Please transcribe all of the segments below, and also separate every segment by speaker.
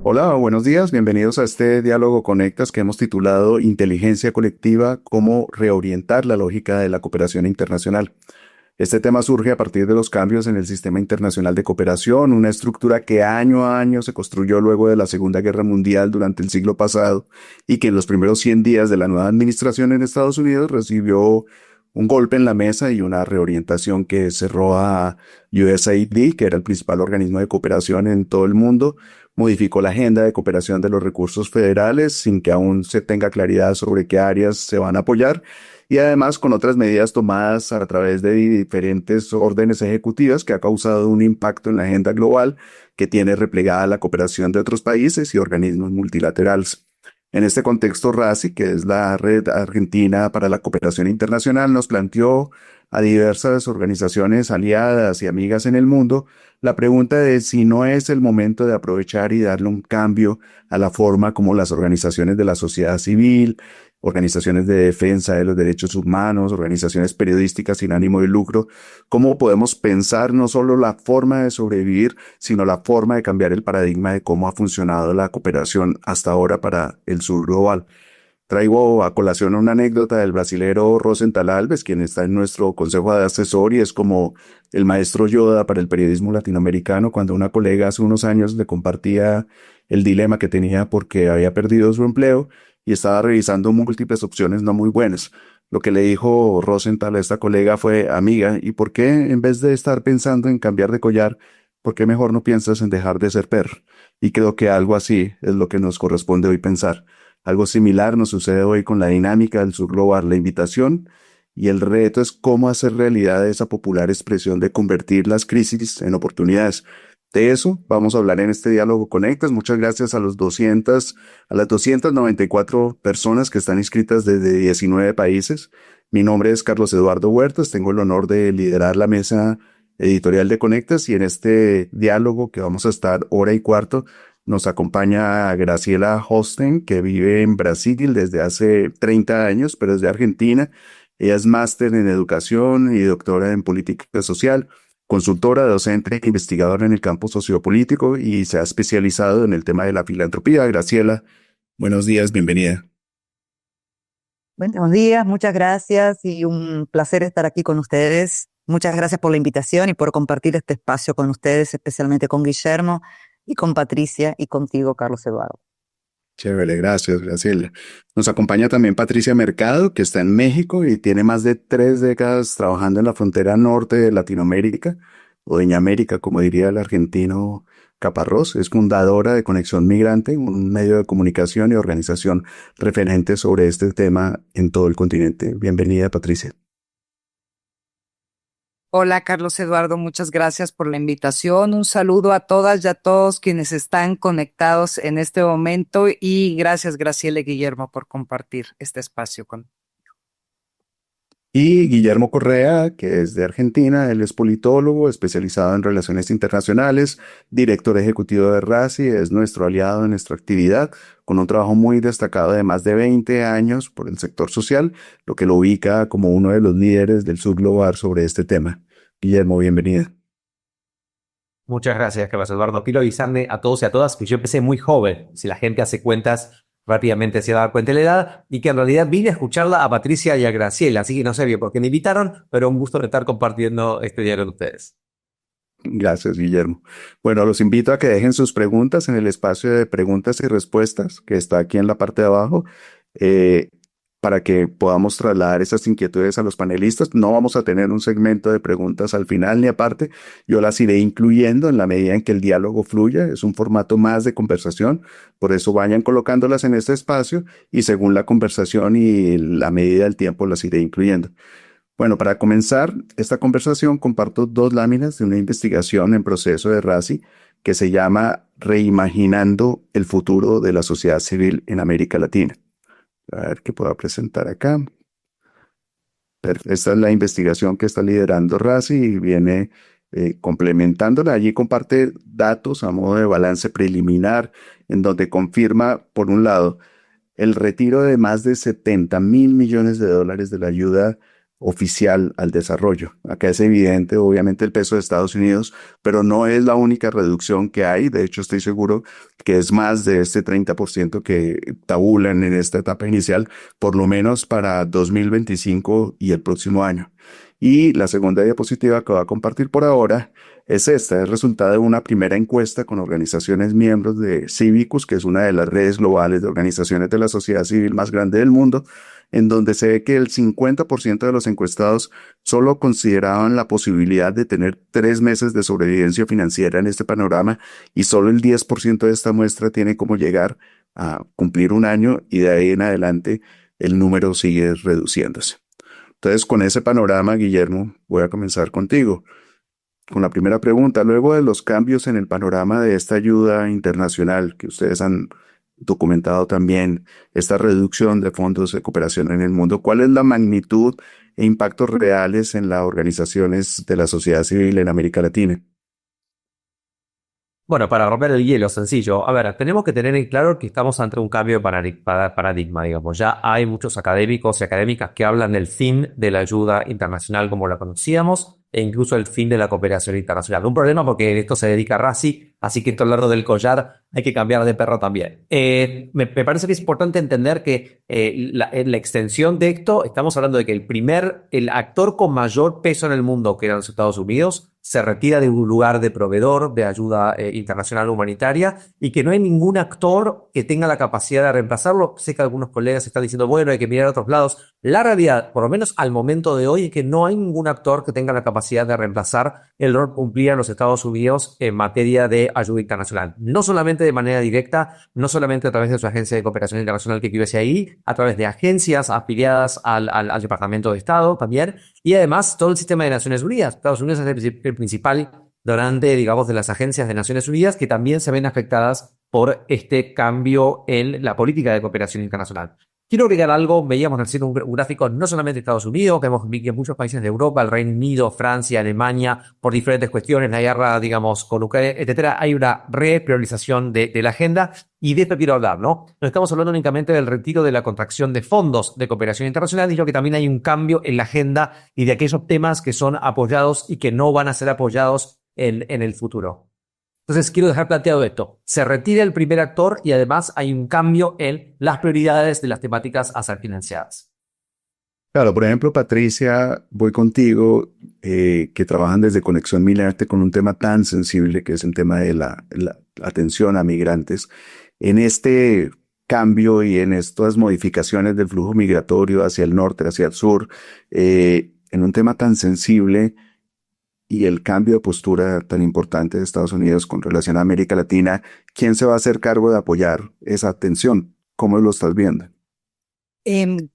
Speaker 1: Hola, buenos días, bienvenidos a este diálogo Conectas que hemos titulado Inteligencia colectiva, cómo reorientar la lógica de la cooperación internacional. Este tema surge a partir de los cambios en el sistema internacional de cooperación, una estructura que año a año se construyó luego de la Segunda Guerra Mundial durante el siglo pasado y que en los primeros 100 días de la nueva administración en Estados Unidos recibió un golpe en la mesa y una reorientación que cerró a USAID, que era el principal organismo de cooperación en todo el mundo, modificó la agenda de cooperación de los recursos federales sin que aún se tenga claridad sobre qué áreas se van a apoyar y además con otras medidas tomadas a través de diferentes órdenes ejecutivas que ha causado un impacto en la agenda global que tiene replegada la cooperación de otros países y organismos multilaterales. En este contexto, RACI, que es la Red Argentina para la Cooperación Internacional, nos planteó a diversas organizaciones aliadas y amigas en el mundo la pregunta de si no es el momento de aprovechar y darle un cambio a la forma como las organizaciones de la sociedad civil, organizaciones de defensa de los derechos humanos, organizaciones periodísticas sin ánimo de lucro, cómo podemos pensar no solo la forma de sobrevivir, sino la forma de cambiar el paradigma de cómo ha funcionado la cooperación hasta ahora para el sur global. Traigo a colación una anécdota del brasilero Rosenthal Alves, quien está en nuestro consejo de asesor y es como el maestro Yoda para el periodismo latinoamericano, cuando una colega hace unos años le compartía el dilema que tenía porque había perdido su empleo y estaba revisando múltiples opciones no muy buenas. Lo que le dijo Rosenthal a esta colega fue: amiga, ¿y por qué en vez de estar pensando en cambiar de collar, por qué mejor no piensas en dejar de ser perro? Y creo que algo así es lo que nos corresponde hoy pensar. Algo similar nos sucede hoy con la dinámica del subglobal, la invitación y el reto es cómo hacer realidad esa popular expresión de convertir las crisis en oportunidades. De eso vamos a hablar en este diálogo Conectas. Muchas gracias a a las 294 personas que están inscritas desde 19 países. Mi nombre es Carlos Eduardo Huertas. Tengo el honor de liderar la mesa editorial de Conectas y en este diálogo que vamos a estar hora y cuarto nos acompaña Graciela Hosten, que vive en Brasil desde hace 30 años, pero es de Argentina. Ella es máster en educación y doctora en política social, consultora, docente e investigadora en el campo sociopolítico y se ha especializado en el tema de la filantropía. Graciela, buenos días, bienvenida.
Speaker 2: Buenos días, muchas gracias y un placer estar aquí con ustedes. Muchas gracias por la invitación y por compartir este espacio con ustedes, especialmente con Guillermo y con Patricia y contigo, Carlos Eduardo.
Speaker 1: Chévere, gracias, Graciela. Nos acompaña también Patricia Mercado, que está en México y tiene más de 3 décadas trabajando en la frontera norte de Latinoamérica, o de América, como diría el argentino Caparrós. Es fundadora de Conexión Migrante, un medio de comunicación y organización referente sobre este tema en todo el continente. Bienvenida, Patricia.
Speaker 3: Hola, Carlos Eduardo, muchas gracias por la invitación. Un saludo a todas y a todos quienes están conectados en este momento y gracias, Graciela y Guillermo, por compartir este espacio con.
Speaker 1: Y Guillermo Correa, que es de Argentina, él es politólogo especializado en relaciones internacionales, director ejecutivo de RACI, es nuestro aliado en nuestra actividad, con un trabajo muy destacado de más de 20 años por el sector social, lo que lo ubica como uno de los líderes del subglobal sobre este tema. Guillermo, bienvenido.
Speaker 4: Muchas gracias, Carlos Eduardo. Quiero avisarle a todos y a todas que yo empecé muy joven. Si la gente hace cuentas, rápidamente se da cuenta de la edad y que en realidad vine a escucharla a Patricia y a Graciela. Así que no sé bien por qué me invitaron, pero un gusto de estar compartiendo este diario con ustedes.
Speaker 1: Gracias, Guillermo. Bueno, los invito a que dejen sus preguntas en el espacio de preguntas y respuestas que está aquí en la parte de abajo, eh, para que podamos trasladar esas inquietudes a los panelistas. No vamos a tener un segmento de preguntas al final ni aparte. Yo las iré incluyendo en la medida en que el diálogo fluya. Es un formato más de conversación. Por eso vayan colocándolas en este espacio y según la conversación y la medida del tiempo las iré incluyendo. Bueno, para comenzar esta conversación comparto 2 láminas de una investigación en proceso de RACI que se llama Reimaginando el futuro de la sociedad civil en América Latina. A ver qué puedo presentar acá. Esta es la investigación que está liderando RACI y viene complementándola. Allí comparte datos a modo de balance preliminar en donde confirma, por un lado, el retiro de más de 70.000 millones de dólares de la ayuda oficial al desarrollo. Acá es evidente, obviamente, el peso de Estados Unidos, pero no es la única reducción que hay. De hecho, estoy seguro que es más de este 30% que tabulan en esta etapa inicial, por lo menos para 2025 y el próximo año. Y la segunda diapositiva que voy a compartir por ahora es esta, es resultado de una primera encuesta con organizaciones miembros de Civicus, que es una de las redes globales de organizaciones de la sociedad civil más grande del mundo, en donde se ve que el 50% de los encuestados solo consideraban la posibilidad de tener 3 meses de sobrevivencia financiera en este panorama, y solo el 10% de esta muestra tiene cómo llegar a cumplir un año, y de ahí en adelante el número sigue reduciéndose. Entonces, con ese panorama, Guillermo, voy a comenzar contigo. Con la primera pregunta, luego de los cambios en el panorama de esta ayuda internacional que ustedes han documentado también, esta reducción de fondos de cooperación en el mundo, ¿cuál es la magnitud e impactos reales en las organizaciones de la sociedad civil en América Latina?
Speaker 4: Bueno, para romper el hielo, sencillo. A ver, tenemos que tener en claro que estamos ante un cambio de paradigma, digamos. Ya hay muchos académicos y académicas que hablan del fin de la ayuda internacional como la conocíamos, e incluso el fin de la cooperación internacional. Un problema porque en esto se dedica Razi, así que en todo el lado del collar hay que cambiar de perro también. Me parece que es importante entender que en la extensión de esto, estamos hablando de que el actor con mayor peso en el mundo, que eran los Estados Unidos, se retira de un lugar de proveedor de ayuda internacional humanitaria, y que no hay ningún actor que tenga la capacidad de reemplazarlo. Sé que algunos colegas están diciendo, bueno, hay que mirar a otros lados. La realidad, por lo menos al momento de hoy, es que no hay ningún actor que tenga la capacidad de reemplazar el rol que cumplían los Estados Unidos en materia de ayuda internacional. No solamente de manera directa, no solamente a través de su agencia de cooperación internacional que USAID, a través de agencias afiliadas al Departamento de Estado también, y además todo el sistema de Naciones Unidas. Estados Unidos es el principal donante, digamos, de las agencias de Naciones Unidas, que también se ven afectadas por este cambio en la política de cooperación internacional. Quiero agregar algo. Veíamos recién un gráfico no solamente de Estados Unidos, vemos que en muchos países de Europa, el Reino Unido, Francia, Alemania, por diferentes cuestiones, la guerra, digamos, con Ucrania, etcétera, hay una repriorización de la agenda, y de esto quiero hablar, ¿no? No estamos hablando únicamente del retiro de la contracción de fondos de cooperación internacional, sino que también hay un cambio en la agenda y de aquellos temas que son apoyados y que no van a ser apoyados en el futuro. Entonces, quiero dejar planteado esto. Se retira el primer actor y además hay un cambio en las prioridades de las temáticas a ser financiadas.
Speaker 1: Claro, por ejemplo, Patricia, voy contigo, que trabajan desde Conexión Milarte con un tema tan sensible que es el tema de la atención a migrantes. En este cambio y en estas modificaciones del flujo migratorio hacia el norte, hacia el sur, en un tema tan sensible, y el cambio de postura tan importante de Estados Unidos con relación a América Latina, ¿quién se va a hacer cargo de apoyar esa atención? ¿Cómo lo estás viendo?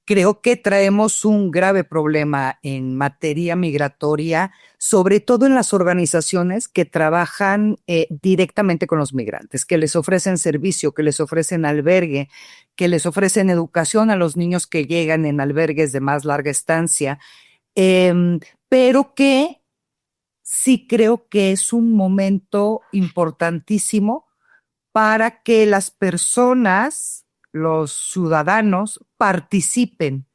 Speaker 3: Creo que traemos un grave problema en materia migratoria, sobre todo en las organizaciones que trabajan directamente con los migrantes, que les ofrecen servicio, que les ofrecen albergue, que les ofrecen educación a los niños que llegan en albergues de más larga estancia, pero que sí creo que es un momento importantísimo para que las personas, los ciudadanos, participen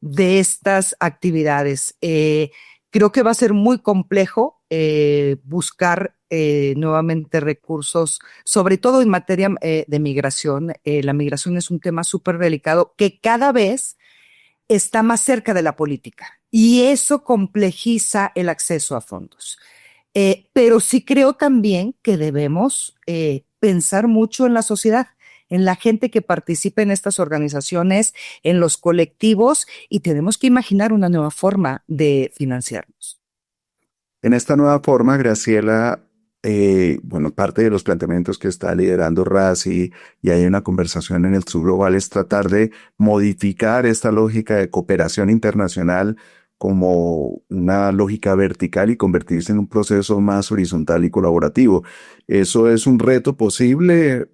Speaker 3: de estas actividades. Creo que va a ser muy complejo buscar nuevamente recursos, sobre todo en materia de migración. La migración es un tema súper delicado que cada vez está más cerca de la política, y eso complejiza el acceso a fondos. Pero sí creo también que debemos pensar mucho en la sociedad, en la gente que participa en estas organizaciones, en los colectivos, y tenemos que imaginar una nueva forma de financiarnos.
Speaker 1: En esta nueva forma, Graciela, bueno, parte de los planteamientos que está liderando Razi, y hay una conversación en el Sur Global, es tratar de modificar esta lógica de cooperación internacional como una lógica vertical y convertirse en un proceso más horizontal y colaborativo. ¿Eso es un reto posible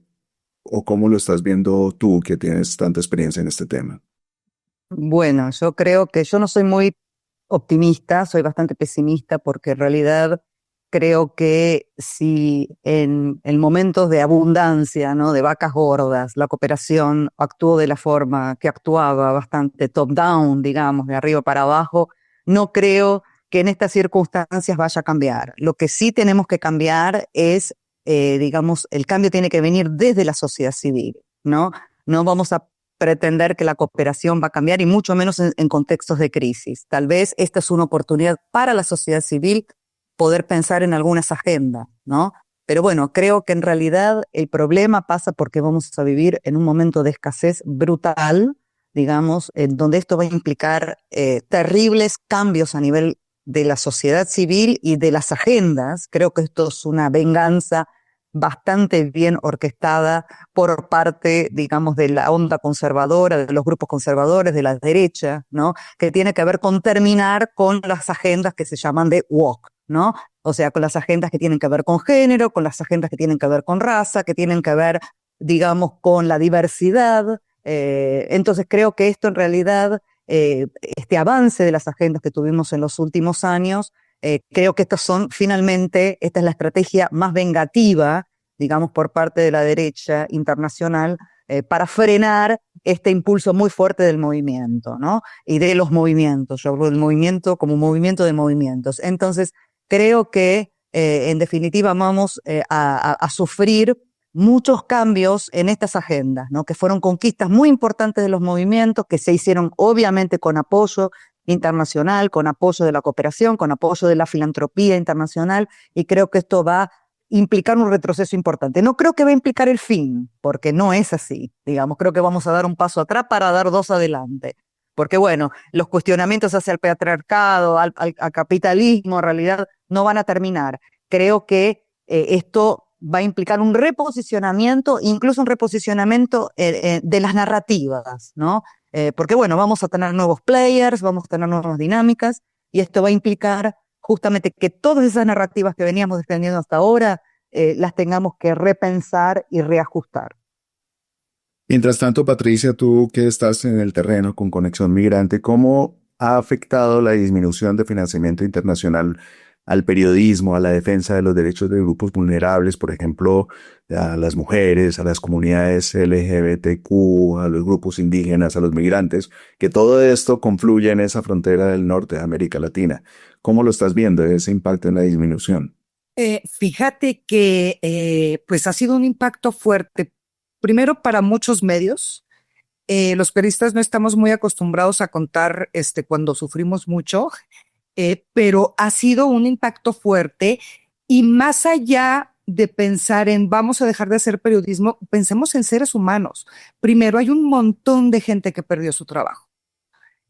Speaker 1: o cómo lo estás viendo tú, que tienes tanta experiencia en este tema?
Speaker 2: Bueno, yo creo que yo no soy muy optimista, soy bastante pesimista, porque en realidad creo que si en momentos de abundancia, ¿no?, de vacas gordas, la cooperación actuó de la forma que actuaba, bastante top-down, digamos, de arriba para abajo, no creo que en estas circunstancias vaya a cambiar. Lo que sí tenemos que cambiar es, digamos, el cambio tiene que venir desde la sociedad civil, ¿no? No vamos a pretender que la cooperación va a cambiar y mucho menos en contextos de crisis. Tal vez esta es una oportunidad para la sociedad civil poder pensar en algunas agendas, ¿no? Pero bueno, creo que en realidad el problema pasa porque vamos a vivir en un momento de escasez brutal, digamos, en donde esto va a implicar terribles cambios a nivel de la sociedad civil y de las agendas. Creo que esto es una venganza bastante bien orquestada por parte, digamos, de la onda conservadora, de los grupos conservadores, de la derecha, ¿no? Que tiene que ver con terminar con las agendas que se llaman de woke, ¿no? O sea, con las agendas que tienen que ver con género, con las agendas que tienen que ver con raza, que tienen que ver, digamos, con la diversidad. Entonces creo que esto en realidad, este avance de las agendas que tuvimos en los últimos años, creo que estas son finalmente, esta es la estrategia más vengativa, digamos, por parte de la derecha internacional, para frenar este impulso muy fuerte del movimiento, ¿no? Y de los movimientos. Yo hablo del movimiento como un movimiento de movimientos. Entonces, creo que, en definitiva, vamos a sufrir muchos cambios en estas agendas, ¿no? Que fueron conquistas muy importantes de los movimientos, que se hicieron obviamente con apoyo internacional, con apoyo de la cooperación, con apoyo de la filantropía internacional, y creo que esto va a implicar un retroceso importante. No creo que va a implicar el fin, porque no es así, digamos, creo que vamos a dar un paso atrás para dar dos adelante. Porque bueno, los cuestionamientos hacia el patriarcado, al capitalismo, en realidad no van a terminar. Creo que esto va a implicar un reposicionamiento, incluso un reposicionamiento de las narrativas, ¿no? Porque bueno, vamos a tener nuevos players, vamos a tener nuevas dinámicas, y esto va a implicar justamente que todas esas narrativas que veníamos defendiendo hasta ahora las tengamos que repensar y reajustar.
Speaker 1: Mientras tanto, Patricia, tú que estás en el terreno con Conexión Migrante, ¿cómo ha afectado la disminución de financiamiento internacional al periodismo, a la defensa de los derechos de grupos vulnerables, por ejemplo, a las mujeres, a las comunidades LGBTQ, a los grupos indígenas, a los migrantes, que todo esto confluye en esa frontera del norte de América Latina? ¿Cómo lo estás viendo, ese impacto en la disminución?
Speaker 3: Fíjate que pues ha sido un impacto fuerte. Primero, para muchos medios, los periodistas no estamos muy acostumbrados a contar cuando sufrimos mucho, pero ha sido un impacto fuerte, y más allá de pensar en vamos a dejar de hacer periodismo, pensemos en seres humanos. Primero, hay un montón de gente que perdió su trabajo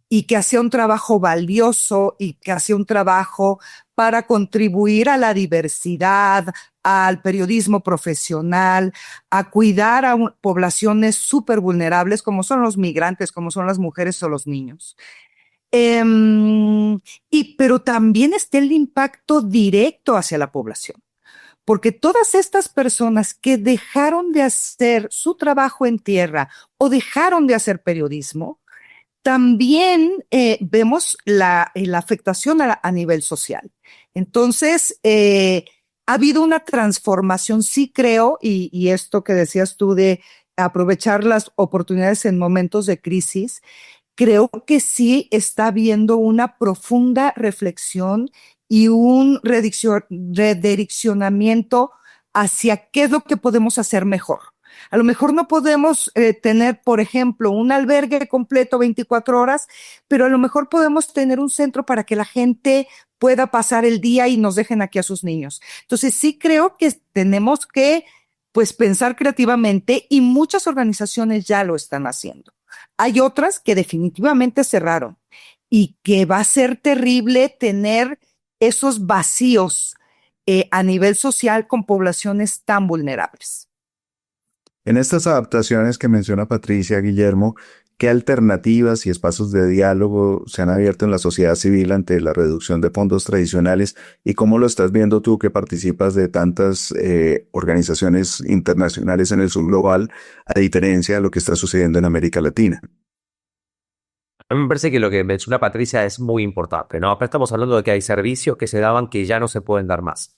Speaker 3: y que hacía un trabajo valioso y que hacía un trabajo para contribuir a la diversidad, al periodismo profesional, a cuidar a poblaciones súper vulnerables como son los migrantes, como son las mujeres o los niños. Pero también está el impacto directo hacia la población, porque todas estas personas que dejaron de hacer su trabajo en tierra o dejaron de hacer periodismo, también vemos la afectación a nivel social. Entonces, ha habido una transformación, sí creo, y esto que decías tú de aprovechar las oportunidades en momentos de crisis, creo que sí está habiendo una profunda reflexión y un redireccionamiento hacia qué es lo que podemos hacer mejor. A lo mejor no podemos tener, por ejemplo, un albergue completo 24 horas, pero a lo mejor podemos tener un centro para que la gente pueda pasar el día y nos dejen aquí a sus niños. Entonces sí creo que tenemos que pues pensar creativamente, y muchas organizaciones ya lo están haciendo. Hay otras que definitivamente cerraron, y que va a ser terrible tener esos vacíos a nivel social con poblaciones tan vulnerables.
Speaker 1: En estas adaptaciones que menciona Patricia, Guillermo, ¿qué alternativas y espacios de diálogo se han abierto en la sociedad civil ante la reducción de fondos tradicionales? ¿Y cómo lo estás viendo tú, que participas de tantas organizaciones internacionales en el sur global, a diferencia de lo que está sucediendo en América Latina?
Speaker 4: A mí me parece que lo que menciona Patricia es muy importante, ¿no? Acá estamos hablando de que hay servicios que se daban que ya no se pueden dar más.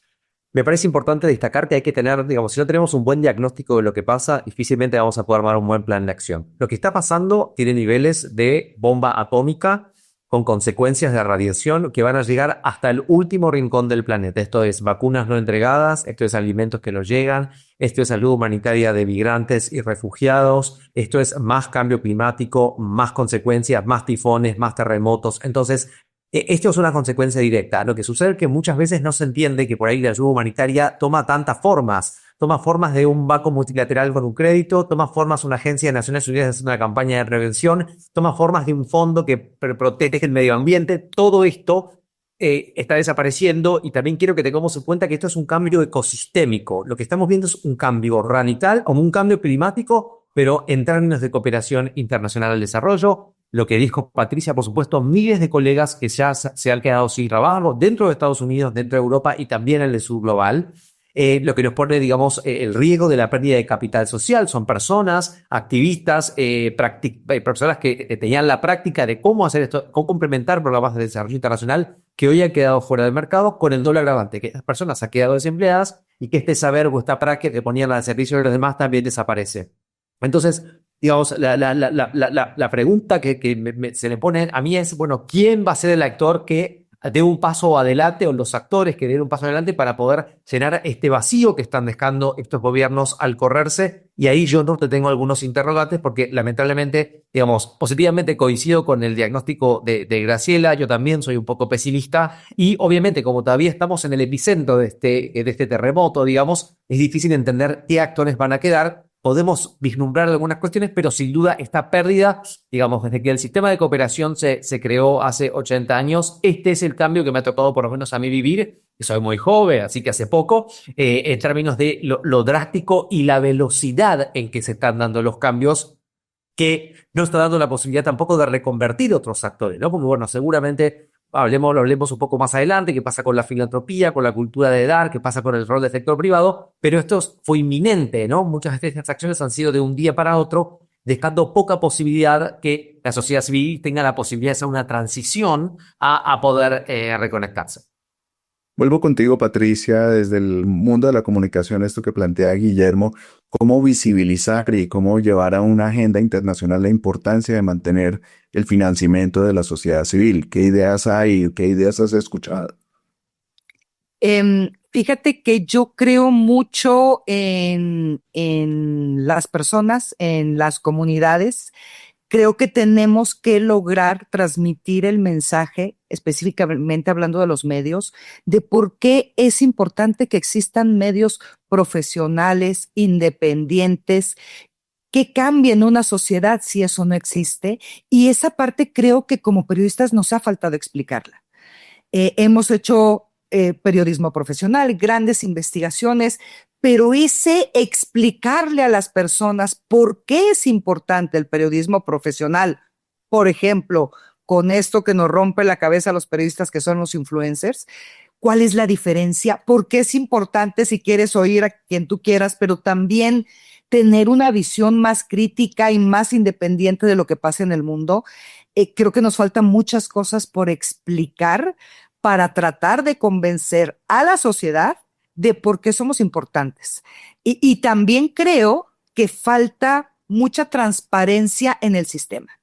Speaker 4: Me parece importante destacar que hay que tener, digamos, si no tenemos un buen diagnóstico de lo que pasa, difícilmente vamos a poder armar un buen plan de acción. Lo que está pasando tiene niveles de bomba atómica con consecuencias de radiación que van a llegar hasta el último rincón del planeta. Esto es vacunas no entregadas, esto es alimentos que no llegan, esto es salud humanitaria de migrantes y refugiados, esto es más cambio climático, más consecuencias, más tifones, más terremotos. Entonces, esto es una consecuencia directa. Lo que sucede es que muchas veces no se entiende que por ahí la ayuda humanitaria toma tantas formas. Toma formas de un banco multilateral con un crédito, toma formas una agencia de Naciones Unidas haciendo una campaña de prevención, toma formas de un fondo que protege el medio ambiente. Todo esto está desapareciendo y también quiero que tengamos en cuenta que esto es un cambio ecosistémico. Lo que estamos viendo es un cambio radical, como un cambio climático, pero en términos de cooperación internacional al desarrollo. Lo que dijo Patricia, por supuesto, miles de colegas que ya se han quedado sin trabajo dentro de Estados Unidos, dentro de Europa y también en el sur global. Lo que nos pone, digamos, el riesgo de la pérdida de capital social. Son personas, activistas, personas que tenían la práctica de cómo hacer esto, cómo complementar programas de desarrollo internacional que hoy han quedado fuera del mercado con el doble agravante, que estas personas han quedado desempleadas y que este saber o esta práctica que ponían al servicio de los demás también desaparece. Entonces, digamos, la pregunta que se le pone a mí es, bueno, ¿quién va a ser el actor que dé un paso adelante o los actores que den un paso adelante para poder llenar este vacío que están dejando estos gobiernos al correrse? Y ahí yo no te tengo algunos interrogantes porque lamentablemente, digamos, positivamente coincido con el diagnóstico de Graciela. Yo también soy un poco pesimista y obviamente como todavía estamos en el epicentro de este terremoto, digamos, es difícil entender qué actores van a quedar. Podemos vislumbrar algunas cuestiones, pero sin duda esta pérdida, digamos, desde que el sistema de cooperación se creó hace 80 años, este es el cambio que me ha tocado por lo menos a mí vivir, que soy muy joven, así que hace poco, en términos de lo drástico y la velocidad en que se están dando los cambios, que no está dando la posibilidad tampoco de reconvertir otros actores, ¿no? Como bueno, seguramente hablemos un poco más adelante, qué pasa con la filantropía, con la cultura de dar, qué pasa con el rol del sector privado, pero esto fue inminente, ¿no? Muchas de estas acciones han sido de un día para otro, dejando poca posibilidad que la sociedad civil tenga la posibilidad de hacer una transición a poder reconectarse.
Speaker 1: Vuelvo contigo, Patricia, desde el mundo de la comunicación, esto que plantea Guillermo, cómo visibilizar y cómo llevar a una agenda internacional la importancia de mantener el financiamiento de la sociedad civil. ¿Qué ideas hay? ¿Qué ideas has escuchado?
Speaker 3: Fíjate que yo creo mucho en las personas, en las comunidades. Creo que tenemos que lograr transmitir el mensaje, específicamente hablando de los medios, de por qué es importante que existan medios profesionales, independientes, que cambien una sociedad si eso no existe. Y esa parte creo que como periodistas nos ha faltado explicarla. Hemos hecho periodismo profesional, grandes investigaciones, pero ese explicarle a las personas por qué es importante el periodismo profesional, por ejemplo, con esto que nos rompe la cabeza a los periodistas que son los influencers, ¿cuál es la diferencia? ¿Por qué es importante si quieres oír a quien tú quieras, pero también tener una visión más crítica y más independiente de lo que pasa en el mundo? Creo que nos faltan muchas cosas por explicar para tratar de convencer a la sociedad de por qué somos importantes. Y también creo que falta mucha transparencia en el sistema,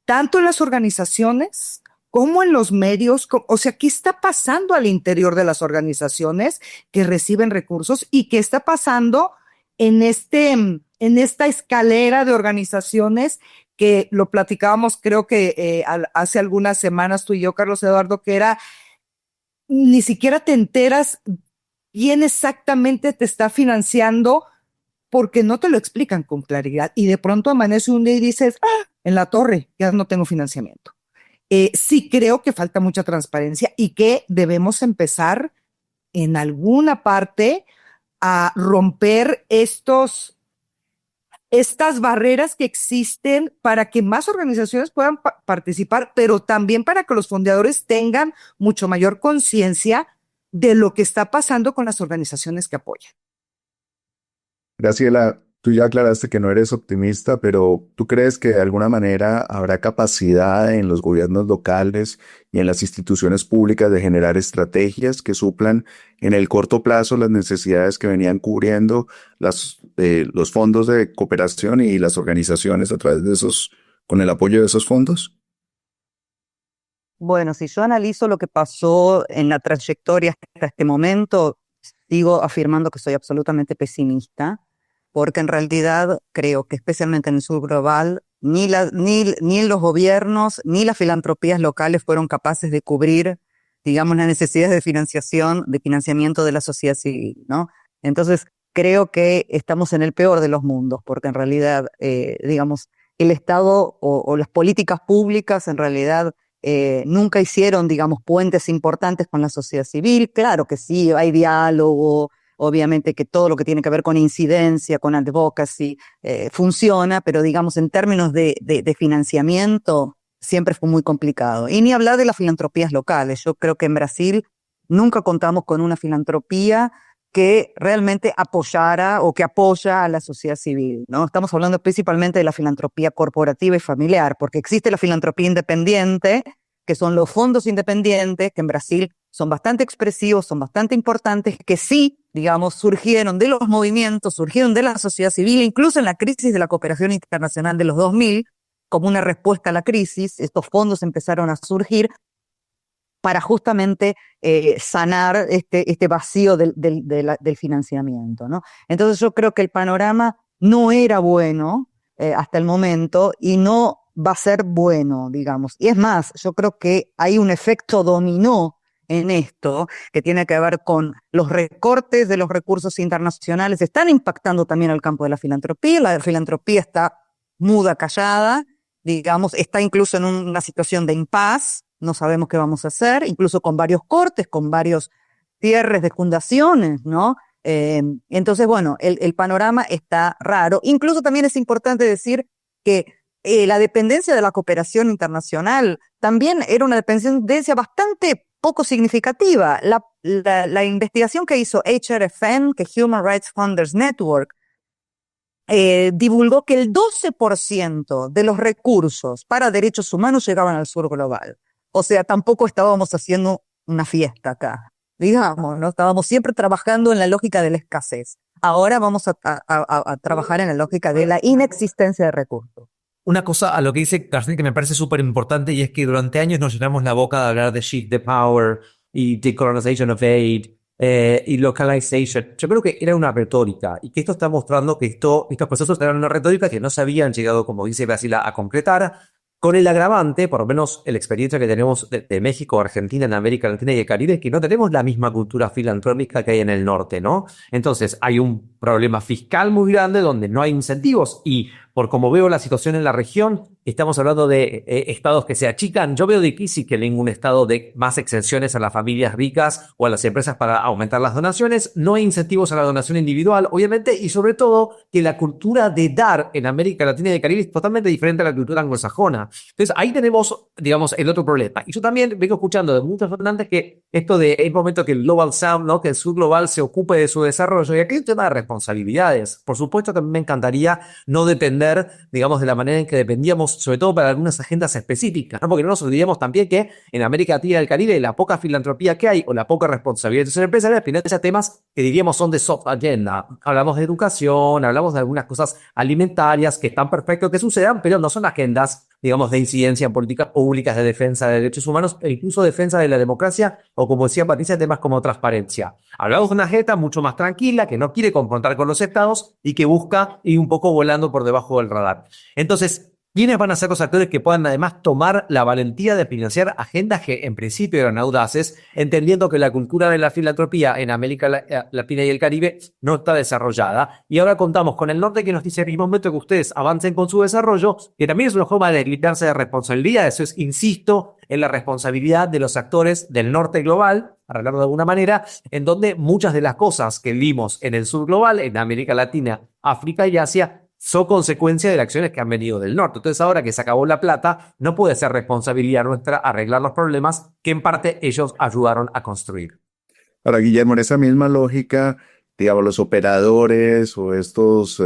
Speaker 3: tanto en las organizaciones como en los medios. O sea, ¿qué está pasando al interior de las organizaciones que reciben recursos y qué está pasando en esta escalera de organizaciones que lo platicábamos, creo que hace algunas semanas tú y yo, Carlos Eduardo, que era, ni siquiera te enteras quién exactamente te está financiando porque no te lo explican con claridad y de pronto amanece un día y dices, en la torre, ya no tengo financiamiento. Sí creo que falta mucha transparencia y que debemos empezar en alguna parte a romper estas barreras que existen para que más organizaciones puedan participar, pero también para que los fondeadores tengan mucho mayor conciencia de lo que está pasando con las organizaciones que apoyan.
Speaker 1: Graciela, tú ya aclaraste que no eres optimista, pero ¿tú crees que de alguna manera habrá capacidad en los gobiernos locales y en las instituciones públicas de generar estrategias que suplan en el corto plazo las necesidades que venían cubriendo los fondos de cooperación y las organizaciones a través de con el apoyo de esos fondos?
Speaker 2: Bueno, si yo analizo lo que pasó en la trayectoria hasta este momento, sigo afirmando que soy absolutamente pesimista, porque en realidad creo que especialmente en el sur global, ni los gobiernos ni las filantropías locales fueron capaces de cubrir, digamos, las necesidades de financiamiento de la sociedad civil, ¿no? Entonces, creo que estamos en el peor de los mundos, porque en realidad, digamos, el Estado o las políticas públicas en realidad nunca hicieron, digamos, puentes importantes con la sociedad civil. Claro que sí, hay diálogo, obviamente que todo lo que tiene que ver con incidencia, con advocacy, funciona, pero digamos, en términos de financiamiento, siempre fue muy complicado. Y ni hablar de las filantropías locales. Yo creo que en Brasil nunca contamos con una filantropía que realmente apoyara o que apoya a la sociedad civil, ¿no? Estamos hablando principalmente de la filantropía corporativa y familiar, porque existe la filantropía independiente, que son los fondos independientes, que en Brasil son bastante expresivos, son bastante importantes, que sí, digamos, surgieron de los movimientos, surgieron de la sociedad civil, incluso en la crisis de la cooperación internacional de los 2000, como una respuesta a la crisis, estos fondos empezaron a surgir para justamente sanar este vacío del financiamiento, ¿no? Entonces yo creo que el panorama no era bueno hasta el momento y no va a ser bueno, digamos. Y es más, yo creo que hay un efecto dominó en esto que tiene que ver con los recortes de los recursos internacionales, están impactando también al campo de la filantropía está muda, callada, digamos, está incluso en una situación de impas, no sabemos qué vamos a hacer, incluso con varios cortes, con varios cierres de fundaciones, ¿no? Entonces, bueno, el panorama está raro. Incluso también es importante decir que la dependencia de la cooperación internacional también era una dependencia bastante poco significativa. La investigación que hizo HRFN, que Human Rights Funders Network, divulgó que el 12% de los recursos para derechos humanos llegaban al sur global. O sea, tampoco estábamos haciendo una fiesta acá, digamos, ¿no? Estábamos siempre trabajando en la lógica de la escasez. Ahora vamos a trabajar en la lógica de la inexistencia de recursos.
Speaker 4: Una cosa a lo que dice García que me parece súper importante y es que durante años nos llenamos la boca de hablar de shift the power y decolonization of aid y localization. Yo creo que era una retórica y que esto está mostrando que estos procesos eran una retórica que no se habían llegado, como dice Brasil, a concretar, con el agravante, por lo menos la experiencia que tenemos de México, Argentina, en América Latina y el Caribe, es que no tenemos la misma cultura filantrópica que hay en el norte, ¿no? Entonces hay un problema fiscal muy grande donde no hay incentivos y por como veo la situación en la región, estamos hablando de estados que se achican. Yo veo difícil que ningún estado dé más exenciones a las familias ricas o a las empresas para aumentar las donaciones. No hay incentivos a la donación individual, obviamente, y sobre todo que la cultura de dar en América Latina y el Caribe es totalmente diferente a la cultura anglosajona. Entonces ahí tenemos, digamos, el otro problema. Y yo también vengo escuchando de muchos donantes que esto de es momento que el Global South, ¿no? Que el sur global se ocupe de su desarrollo. Y aquí hay un tema de responsabilidades. Por supuesto que a mí me encantaría no depender, digamos, de la manera en que dependíamos, sobre todo para algunas agendas específicas, ¿no? Porque no nos olvidemos también que en América Latina y el Caribe la poca filantropía que hay o la poca responsabilidad de ser empresarial, al final de temas que diríamos son de soft agenda. Hablamos de educación, hablamos de algunas cosas alimentarias que están perfecto que sucedan, pero no son agendas, digamos, de incidencia en políticas públicas de defensa de derechos humanos e incluso defensa de la democracia o, como decía Patricia, temas como transparencia. Hablamos de una agenda mucho más tranquila que no quiere confrontar con los estados y que busca ir un poco volando por debajo del radar. Entonces, ¿quiénes van a ser los actores que puedan además tomar la valentía de financiar agendas que en principio eran audaces, entendiendo que la cultura de la filantropía en América Latina y el Caribe no está desarrollada? Y ahora contamos con el norte que nos dice en el momento que ustedes avancen con su desarrollo, que también es una forma de desligarse de responsabilidad. Eso es, insisto, en la responsabilidad de los actores del norte global, para hablarlo de alguna manera, en donde muchas de las cosas que vimos en el sur global, en América Latina, África y Asia, son consecuencia de las acciones que han venido del norte. Entonces, ahora que se acabó la plata, no puede ser responsabilidad nuestra arreglar los problemas que en parte ellos ayudaron a construir.
Speaker 1: Ahora, Guillermo, en esa misma lógica, digamos, los operadores o estos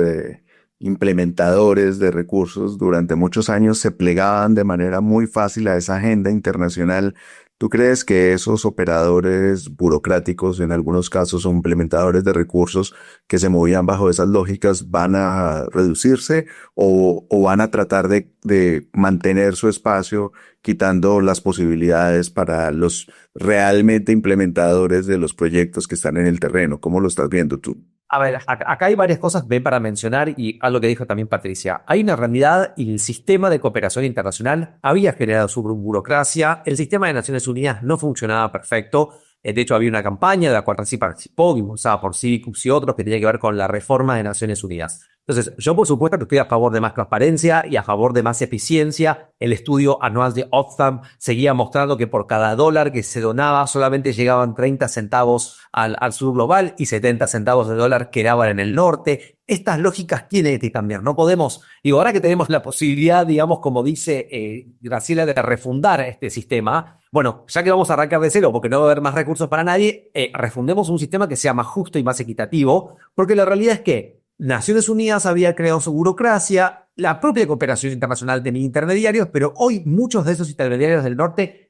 Speaker 1: implementadores de recursos durante muchos años se plegaban de manera muy fácil a esa agenda internacional ¿Tú crees que esos operadores burocráticos, en algunos casos, o implementadores de recursos que se movían bajo esas lógicas, van a reducirse o van a tratar de mantener su espacio, quitando las posibilidades para los realmente implementadores de los proyectos que están en el terreno? ¿Cómo lo estás viendo tú?
Speaker 4: A ver, acá hay varias cosas ven para mencionar y algo que dijo también Patricia. Hay una realidad y el sistema de cooperación internacional había generado su burocracia. El sistema de Naciones Unidas no funcionaba perfecto. De hecho, había una campaña de la cual sí participó, impulsada por Civicus y otros, que tenía que ver con la reforma de Naciones Unidas. Entonces, yo por supuesto que estoy a favor de más transparencia y a favor de más eficiencia. El estudio anual de Oxfam seguía mostrando que por cada dólar que se donaba solamente llegaban 30 centavos al sur global y 70 centavos de dólar quedaban en el norte. Estas lógicas tienen que cambiar. No podemos, digo, ahora que tenemos la posibilidad, digamos, como dice Graciela, de refundar este sistema, bueno, ya que vamos a arrancar de cero porque no va a haber más recursos para nadie, refundemos un sistema que sea más justo y más equitativo, porque la realidad es que Naciones Unidas había creado su burocracia, la propia cooperación internacional tenía intermediarios, pero hoy muchos de esos intermediarios del norte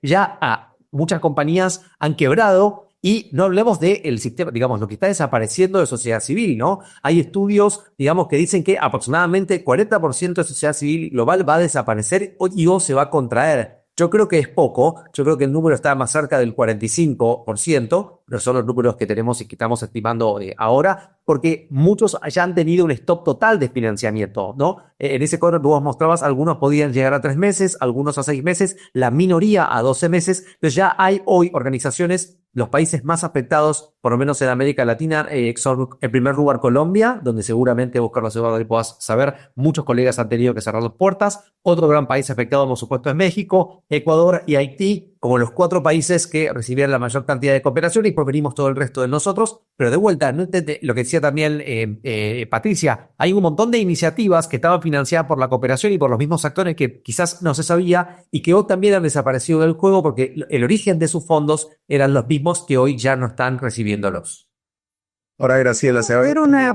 Speaker 4: muchas compañías han quebrado y no hablemos del sistema, digamos, lo que está desapareciendo de sociedad civil, ¿no? Hay estudios, digamos, que dicen que aproximadamente 40% de sociedad civil global va a desaparecer o se va a contraer. Yo creo que es poco, yo creo que el número está más cerca del 45%, pero son los números que tenemos y que estamos estimando ahora, porque muchos ya han tenido un stop total de financiamiento, ¿no? En ese cuadro que vos mostrabas, algunos podían llegar a 3 meses, algunos a 6 meses, la minoría a 12 meses, pero ya hay hoy organizaciones, los países más afectados, por lo menos en América Latina, son en primer lugar Colombia, donde seguramente vos, Carlos Eduardo, puedas saber, muchos colegas han tenido que cerrar las puertas. Otro gran país afectado, por supuesto, es México, Ecuador y Haití, como los 4 países que recibían la mayor cantidad de cooperación, y provenimos todo el resto de nosotros. Pero de vuelta, ¿no? Lo que decía también Patricia, hay un montón de iniciativas que estaban financiadas por la cooperación y por los mismos actores que quizás no se sabía y que hoy también han desaparecido del juego porque el origen de sus fondos eran los mismos que hoy ya no están recibiéndolos.
Speaker 1: Ahora, Graciela,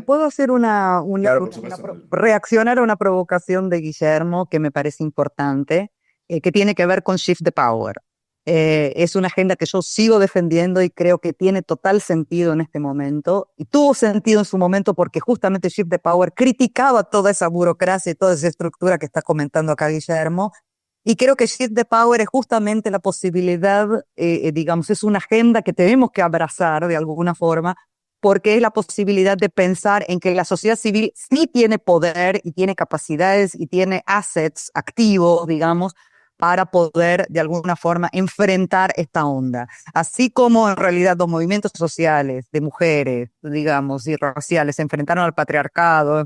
Speaker 2: ¿Puedo hacer
Speaker 1: Claro, por supuesto.
Speaker 2: reaccionar a una provocación de Guillermo que me parece importante, que tiene que ver con Shift the Power? Es una agenda que yo sigo defendiendo y creo que tiene total sentido en este momento, y tuvo sentido en su momento porque justamente Shift the Power criticaba toda esa burocracia y toda esa estructura que está comentando acá Guillermo, y creo que Shift the Power es justamente la posibilidad, digamos, es una agenda que tenemos que abrazar de alguna forma, porque es la posibilidad de pensar en que la sociedad civil sí tiene poder y tiene capacidades y tiene assets activos, digamos, para poder de alguna forma enfrentar esta onda. Así como en realidad los movimientos sociales de mujeres, digamos, y raciales se enfrentaron al patriarcado,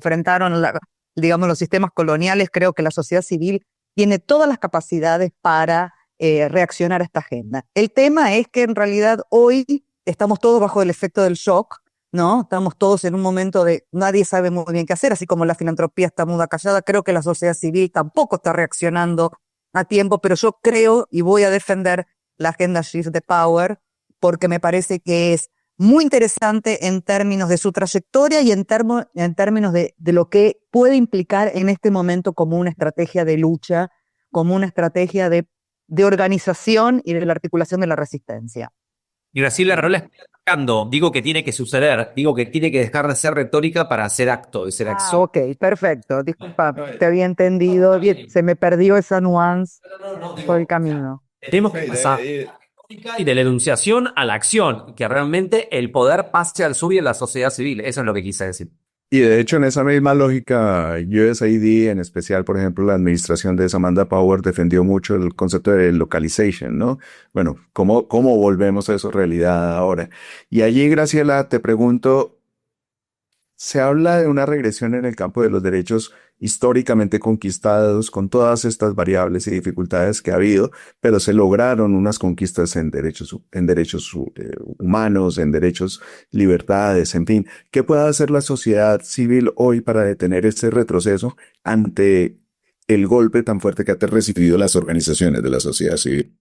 Speaker 2: digamos, los sistemas coloniales, creo que la sociedad civil tiene todas las capacidades para reaccionar a esta agenda. El tema es que en realidad hoy estamos todos bajo el efecto del shock, ¿no? Estamos todos en un momento de nadie sabe muy bien qué hacer, así como la filantropía está muda callada, creo que la sociedad civil tampoco está reaccionando a tiempo, pero yo creo y voy a defender la agenda Shift the Power porque me parece que es muy interesante en términos de su trayectoria y en términos de lo que puede implicar en este momento como una estrategia de lucha, como una estrategia de organización y de la articulación de la resistencia.
Speaker 4: Y Graciela Rola está atacando. Digo que tiene que suceder. Digo que tiene que dejar de ser retórica para hacer acto y ser acción.
Speaker 2: Ok, perfecto. Disculpa, te había entendido. Bien, se me perdió esa nuance por el camino.
Speaker 4: Tenemos que pasar y de la enunciación a la acción, que realmente el poder pase al sur y a la sociedad civil. Eso es lo que quise decir.
Speaker 1: Y de hecho, en esa misma lógica, USAID, en especial, por ejemplo, la administración de Samantha Power defendió mucho el concepto de localization, ¿no? Bueno, ¿cómo volvemos a eso realidad ahora? Y allí, Graciela, te pregunto, se habla de una regresión en el campo de los derechos históricamente conquistados, con todas estas variables y dificultades que ha habido, pero se lograron unas conquistas en derechos humanos, en derechos, libertades, en fin. ¿Qué puede hacer la sociedad civil hoy para detener este retroceso ante el golpe tan fuerte que han recibido las organizaciones de la sociedad civil?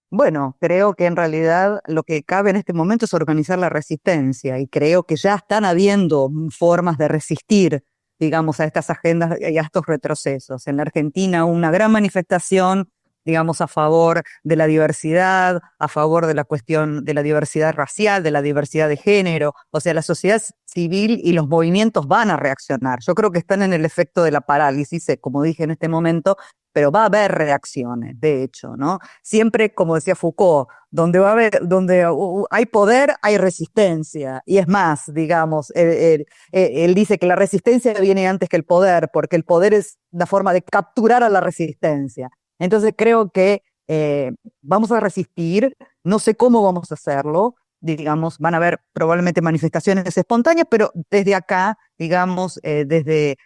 Speaker 2: Bueno, creo que en realidad lo que cabe en este momento es organizar la resistencia, y creo que ya están habiendo formas de resistir, digamos, a estas agendas y a estos retrocesos. En la Argentina hubo una gran manifestación digamos, a favor de la diversidad, a favor de la cuestión de la diversidad racial, de la diversidad de género. O sea, la sociedad civil y los movimientos van a reaccionar. Yo creo que están en el efecto de la parálisis, como dije en este momento, pero va a haber reacciones, de hecho, ¿no? Siempre, como decía Foucault, donde hay poder, hay resistencia. Y es más, digamos, él dice que la resistencia viene antes que el poder, porque el poder es la forma de capturar a la resistencia. Entonces creo que vamos a resistir, no sé cómo vamos a hacerlo, digamos, van a haber probablemente manifestaciones espontáneas, pero desde acá, digamos, desde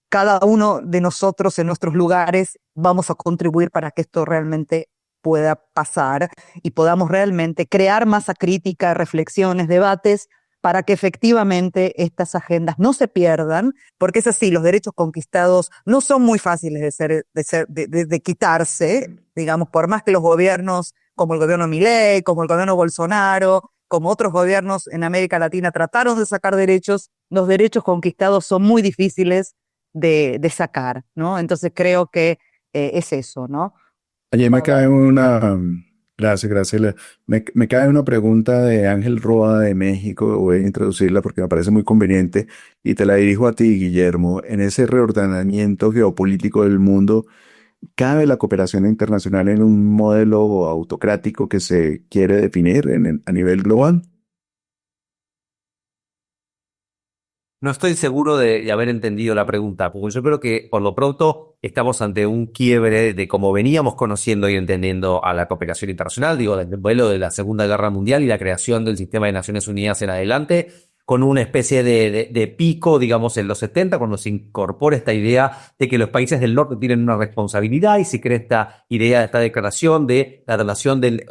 Speaker 2: cada uno de nosotros en nuestros lugares vamos a contribuir para que esto realmente pueda pasar y podamos realmente crear masa crítica, reflexiones, debates, para que efectivamente estas agendas no se pierdan, porque es así, los derechos conquistados no son muy fáciles de quitarse, digamos, por más que los gobiernos, como el gobierno Milei, como el gobierno Bolsonaro, como otros gobiernos en América Latina trataron de sacar derechos, los derechos conquistados son muy difíciles de sacar, ¿no? Entonces creo que es eso, ¿no?
Speaker 1: Allí me cae gracias, Graciela. Me cae una pregunta de Ángel Roa de México. Voy a introducirla porque me parece muy conveniente y te la dirijo a ti, Guillermo. En ese reordenamiento geopolítico del mundo, ¿cabe la cooperación internacional en un modelo autocrático que se quiere definir a nivel global?
Speaker 4: No estoy seguro de haber entendido la pregunta, porque yo creo que por lo pronto estamos ante un quiebre de cómo veníamos conociendo y entendiendo a la cooperación internacional, digo, desde el vuelo de la Segunda Guerra Mundial y la creación del sistema de Naciones Unidas en adelante, con una especie de pico, digamos, en los 70, cuando se incorpora esta idea de que los países del norte tienen una responsabilidad y se crea esta idea, esta declaración de la relación del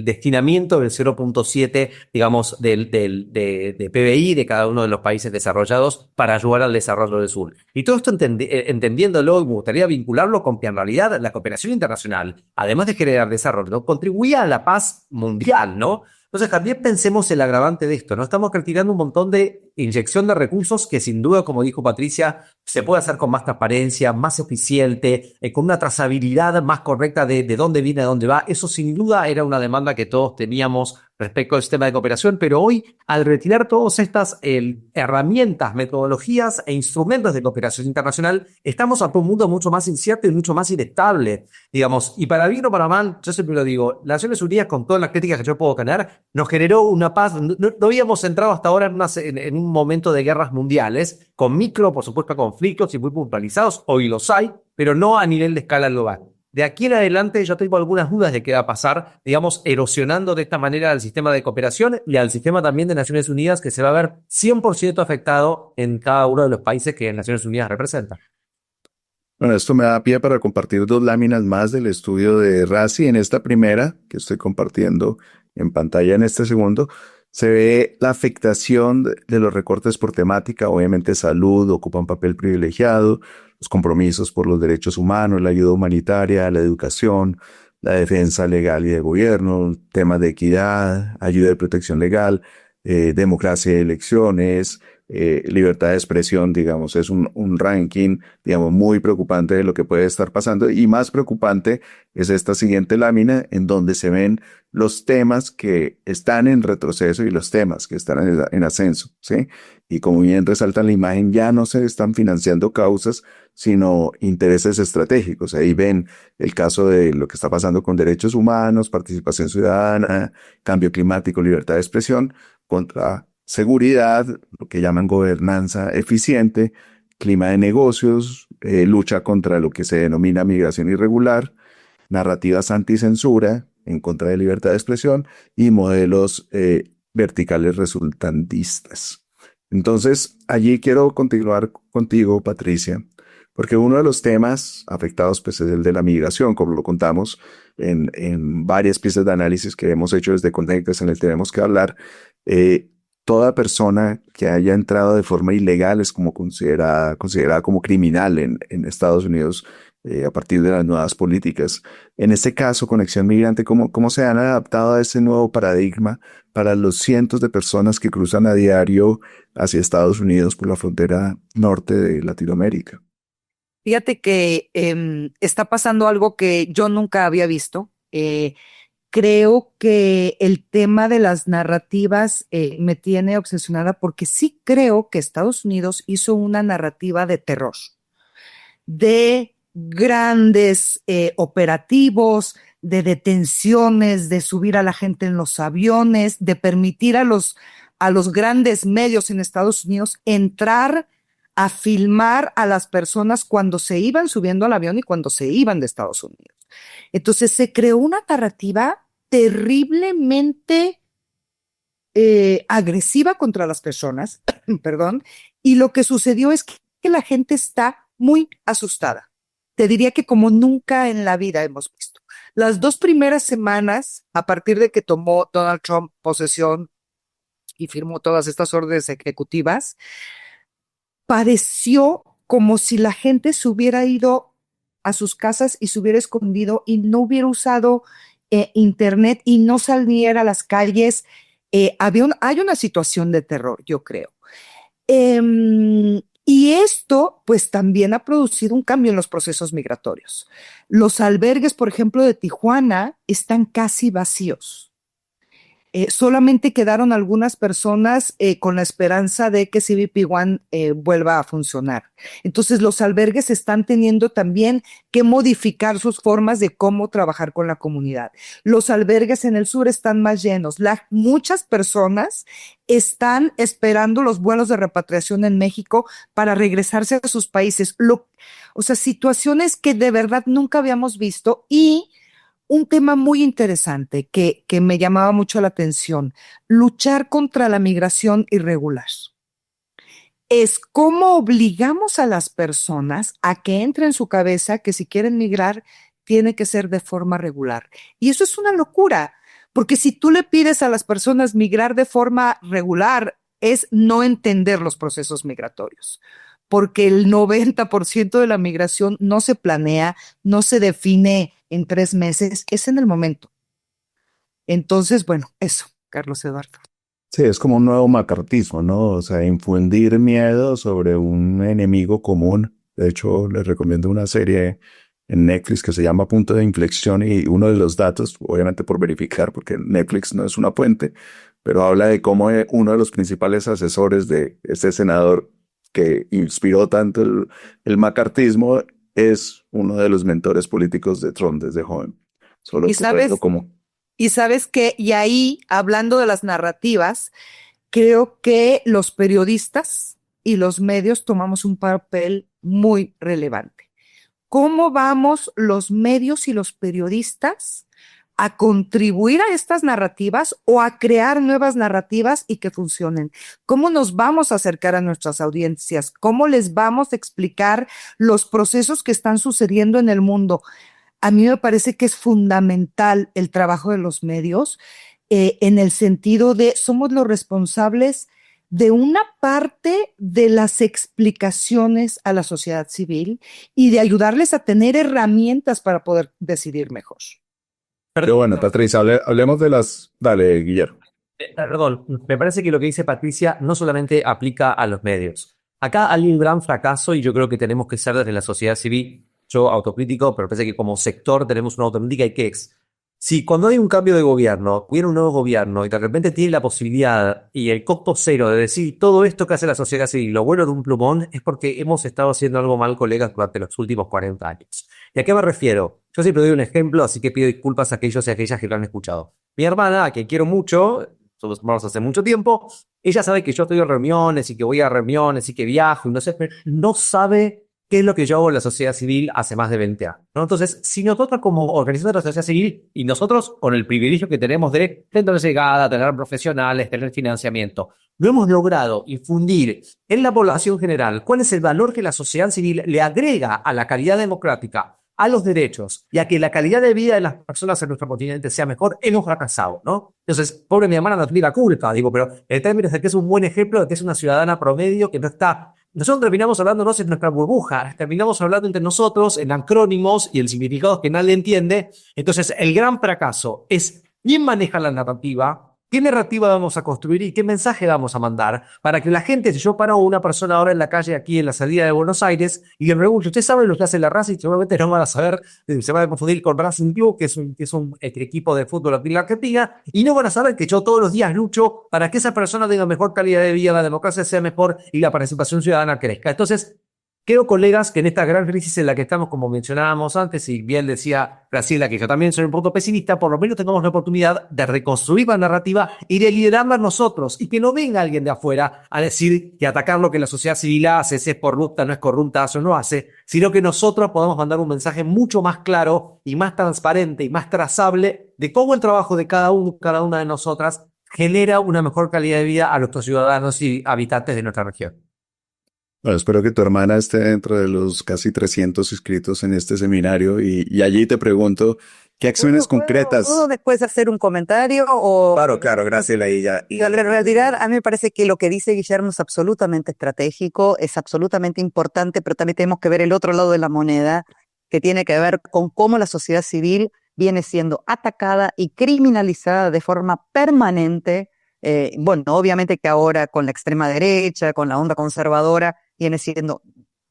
Speaker 4: destinamiento del 0.7, digamos, de PBI de cada uno de los países desarrollados para ayudar al desarrollo del sur. Y todo esto entendiéndolo, me gustaría vincularlo con que en realidad la cooperación internacional, además de generar desarrollo, contribuía a la paz mundial, ¿no? Entonces también pensemos el agravante de esto, ¿no? Estamos retirando un montón de inyección de recursos que sin duda, como dijo Patricia, se puede hacer con más transparencia, más eficiente, con una trazabilidad más correcta de dónde viene, a dónde va. Eso sin duda era una demanda que todos teníamos respecto al sistema de cooperación, pero hoy, al retirar todas estas herramientas, metodologías e instrumentos de cooperación internacional, estamos ante un mundo mucho más incierto y mucho más inestable, digamos. Y para bien o para mal, yo siempre lo digo, las Naciones Unidas, con todas las críticas que yo puedo tener, nos generó una paz. No habíamos entrado hasta ahora en un momento de guerras mundiales, con por supuesto, conflictos y muy puntualizados, hoy los hay, pero no a nivel de escala global. De aquí en adelante yo tengo algunas dudas de qué va a pasar, digamos, erosionando de esta manera al sistema de cooperación y al sistema también de Naciones Unidas, que se va a ver 100% afectado en cada uno de los países que Naciones Unidas representa.
Speaker 1: Bueno, esto me da pie para compartir dos láminas más del estudio de Razi. En esta primera, que estoy compartiendo en pantalla en este segundo, se ve la afectación de los recortes por temática. Obviamente salud ocupa un papel privilegiado, los compromisos por los derechos humanos, la ayuda humanitaria, la educación, la defensa legal y de gobierno, temas de equidad, ayuda y protección legal, democracia y elecciones, libertad de expresión, digamos, es un ranking, digamos, muy preocupante de lo que puede estar pasando. Y más preocupante es esta siguiente lámina en donde se ven los temas que están en retroceso y los temas que están en ascenso, ¿sí? Y como bien resalta en la imagen, ya no se están financiando causas, sino intereses estratégicos. Ahí ven el caso de lo que está pasando con derechos humanos, participación ciudadana, cambio climático, libertad de expresión, contra seguridad, lo que llaman gobernanza eficiente, clima de negocios, lucha contra lo que se denomina migración irregular, narrativas anticensura, en contra de libertad de expresión y modelos verticales resultantistas. Entonces, allí quiero continuar contigo, Patricia, porque uno de los temas afectados pues, es el de la migración, como lo contamos en varias piezas de análisis que hemos hecho desde Conectas en el Tenemos que Hablar. Toda persona que haya entrado de forma ilegal es como considerada como criminal en Estados Unidos a partir de las nuevas políticas. En este caso, Conexión Migrante, ¿cómo se han adaptado a ese nuevo paradigma para los cientos de personas que cruzan a diario hacia Estados Unidos por la frontera norte de Latinoamérica?
Speaker 3: Fíjate que está pasando algo que yo nunca había visto. Creo que el tema de las narrativas me tiene obsesionada porque sí creo que Estados Unidos hizo una narrativa de terror, de grandes operativos, de detenciones, de subir a la gente en los aviones, de permitir a los grandes medios en Estados Unidos entrar a filmar a las personas cuando se iban subiendo al avión y cuando se iban de Estados Unidos. Entonces se creó una narrativa terriblemente agresiva contra las personas, perdón, y lo que sucedió es que la gente está muy asustada. Te diría que como nunca en la vida hemos visto. Las 2 primeras semanas, a partir de que tomó Donald Trump posesión y firmó todas estas órdenes ejecutivas, pareció como si la gente se hubiera ido a sus casas y se hubiera escondido y no hubiera usado internet y no saliera a las calles. Hay una situación de terror, yo creo. Y esto, pues, también ha producido un cambio en los procesos migratorios. Los albergues, por ejemplo, de Tijuana, están casi vacíos. Solamente quedaron algunas personas con la esperanza de que CBP One vuelva a funcionar. Entonces, los albergues están teniendo también que modificar sus formas de cómo trabajar con la comunidad. Los albergues en el sur están más llenos. Muchas personas están esperando los vuelos de repatriación en México para regresarse a sus países. O sea, situaciones que de verdad nunca habíamos visto. Y un tema muy interesante que me llamaba mucho la atención: luchar contra la migración irregular. Es cómo obligamos a las personas a que entre en su cabeza que si quieren migrar, tiene que ser de forma regular. Y eso es una locura, porque si tú le pides a las personas migrar de forma regular, es no entender los procesos migratorios, porque el 90% de la migración no se planea, no se define en 3 meses, es en el momento. Entonces, bueno, eso, Carlos Eduardo.
Speaker 1: Sí, es como un nuevo macartismo, ¿no? O sea, infundir miedo sobre un enemigo común. De hecho, les recomiendo una serie en Netflix que se llama Punto de Inflexión, y uno de los datos, obviamente por verificar, porque Netflix no es una fuente, pero habla de cómo uno de los principales asesores de este senador que inspiró tanto el macartismo es uno de los mentores políticos de Trump desde joven. Solo
Speaker 3: Y
Speaker 1: por verlo
Speaker 3: sabes,
Speaker 1: como...
Speaker 3: y sabes que, y ahí, hablando de las narrativas, creo que los periodistas y los medios tomamos un papel muy relevante. ¿Cómo vamos los medios y los periodistas a contribuir a estas narrativas o a crear nuevas narrativas y que funcionen? ¿Cómo nos vamos a acercar a nuestras audiencias? ¿Cómo les vamos a explicar los procesos que están sucediendo en el mundo? A mí me parece que es fundamental el trabajo de los medios en el sentido de somos los responsables de una parte de las explicaciones a la sociedad civil y de ayudarles a tener herramientas para poder decidir mejor.
Speaker 1: Pero bueno, Patricia, hablemos de las... Dale, Guillermo.
Speaker 4: Perdón, me parece que lo que dice Patricia no solamente aplica a los medios. Acá hay un gran fracaso y yo creo que tenemos que ser desde la sociedad civil, yo autocrítico, pero parece que como sector tenemos una autocrítica y que es, si cuando hay un cambio de gobierno, hubiera un nuevo gobierno y de repente tiene la posibilidad y el costo cero de decir todo esto que hace la sociedad civil, lo bueno de un plumón, es porque hemos estado haciendo algo mal, colegas, durante los últimos 40 años. ¿Y a qué me refiero? Yo siempre doy un ejemplo, así que pido disculpas a aquellos y aquellas que lo han escuchado. Mi hermana, a quien quiero mucho, somos hermanos hace mucho tiempo, ella sabe que yo estoy en reuniones y que voy a reuniones y que viajo y no sé, pero no sabe qué es lo que yo hago en la sociedad civil hace más de 20 años, ¿no? Entonces, si nosotros como organización de la sociedad civil y nosotros con el privilegio que tenemos de tener llegada, tener profesionales, tener financiamiento, lo hemos logrado infundir en la población general cuál es el valor que la sociedad civil le agrega a la calidad democrática, a los derechos y a que la calidad de vida de las personas en nuestro continente sea mejor, hemos fracasado, ¿no? Entonces, pobre mi hermana no tiene la culpa, digo, pero en términos de que es un buen ejemplo de que es una ciudadana promedio que no está... Nosotros terminamos hablándonos en nuestra burbuja, terminamos hablando entre nosotros en acrónimos y en significados que nadie entiende. Entonces, el gran fracaso es quién maneja la narrativa, ¿Qué narrativa vamos a construir y qué mensaje vamos a mandar para que la gente, si yo paro a una persona ahora en la calle aquí en la salida de Buenos Aires y le pregunto, ¿usted sabe lo que hace la Racing? Seguramente no van a saber, se van a confundir con Racing Club, que es un equipo de fútbol aquí en la Argentina, y no van a saber que yo todos los días lucho para que esa persona tenga mejor calidad de vida, la democracia sea mejor y la participación ciudadana crezca. Entonces, creo, colegas, que en esta gran crisis en la que estamos, como mencionábamos antes, y bien decía Graciela, que yo también soy un punto pesimista, por lo menos tengamos la oportunidad de reconstruir la narrativa y de liderarla nosotros, y que no venga alguien de afuera a decir que atacar lo que la sociedad civil hace, si es corrupta, no es corrupta, hace o no hace, sino que nosotros podamos mandar un mensaje mucho más claro y más transparente y más trazable de cómo el trabajo de cada uno, cada una de nosotras genera una mejor calidad de vida a nuestros ciudadanos y habitantes de nuestra región.
Speaker 1: Bueno, espero que tu hermana esté dentro de los casi 300 inscritos en este seminario y allí te pregunto, ¿qué acciones concretas?
Speaker 2: ¿Puedo después hacer un comentario? O
Speaker 1: Claro, Graciela, y ya.
Speaker 2: Y al retirar, a mí me parece que lo que dice Guillermo es absolutamente estratégico, es absolutamente importante, pero también tenemos que ver el otro lado de la moneda, que tiene que ver con cómo la sociedad civil viene siendo atacada y criminalizada de forma permanente. Bueno, obviamente que ahora con la extrema derecha, con la onda conservadora, viene siendo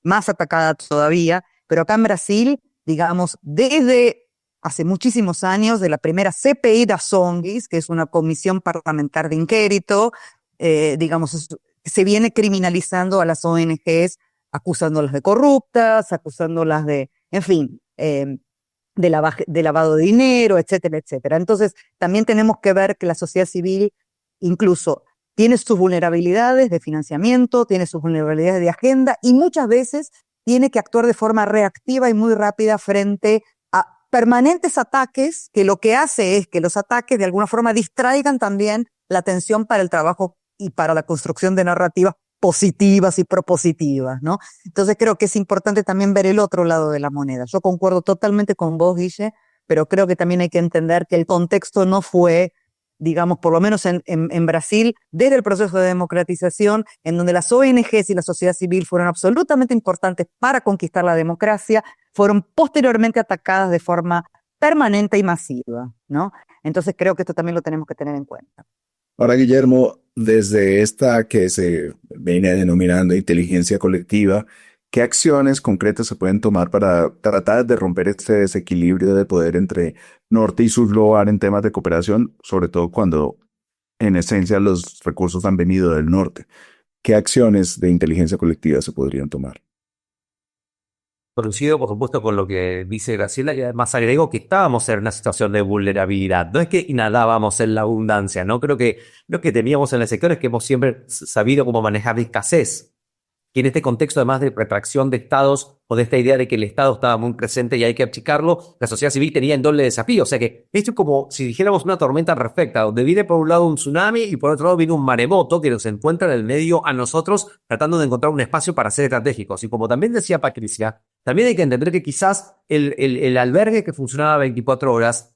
Speaker 2: más atacada todavía, pero acá en Brasil, digamos, desde hace muchísimos años, de la primera CPI das ONGs, que es una comisión parlamentar de inquérito, digamos, se viene criminalizando a las ONGs, acusándolas de corruptas, acusándolas de, en fin, de lavado de dinero, etcétera, etcétera. Entonces, también tenemos que ver que la sociedad civil incluso tiene sus vulnerabilidades de financiamiento, tiene sus vulnerabilidades de agenda y muchas veces tiene que actuar de forma reactiva y muy rápida frente a permanentes ataques, que lo que hace es que los ataques de alguna forma distraigan también la atención para el trabajo y para la construcción de narrativas positivas y propositivas, ¿no? Entonces creo que es importante también ver el otro lado de la moneda. Yo concuerdo totalmente con vos, Guille, pero creo que también hay que entender que el contexto no fue, digamos, por lo menos en Brasil, desde el proceso de democratización, en donde las ONGs y la sociedad civil fueron absolutamente importantes para conquistar la democracia, fueron posteriormente atacadas de forma permanente y masiva, ¿no? Entonces creo que esto también lo tenemos que tener en cuenta.
Speaker 1: Ahora, Guillermo, desde esta que se viene denominando inteligencia colectiva, ¿qué acciones concretas se pueden tomar para tratar de romper este desequilibrio de poder entre norte y sur global en temas de cooperación, sobre todo cuando en esencia los recursos han venido del norte? ¿Qué acciones de inteligencia colectiva se podrían tomar?
Speaker 4: Coincido, por supuesto, con lo que dice Graciela, y además agrego que estábamos en una situación de vulnerabilidad. No es que nadábamos en la abundancia, ¿no? Creo que lo que teníamos en el sector es que hemos siempre sabido cómo manejar la escasez. Y en este contexto, además de retracción de estados o de esta idea de que el estado estaba muy presente y hay que achicarlo, la sociedad civil tenía en doble desafío. O sea que esto es como si dijéramos una tormenta perfecta, donde viene por un lado un tsunami y por otro lado viene un maremoto que nos encuentra en el medio a nosotros tratando de encontrar un espacio para ser estratégicos. Y como también decía Patricia, también hay que entender que quizás el albergue que funcionaba 24 horas,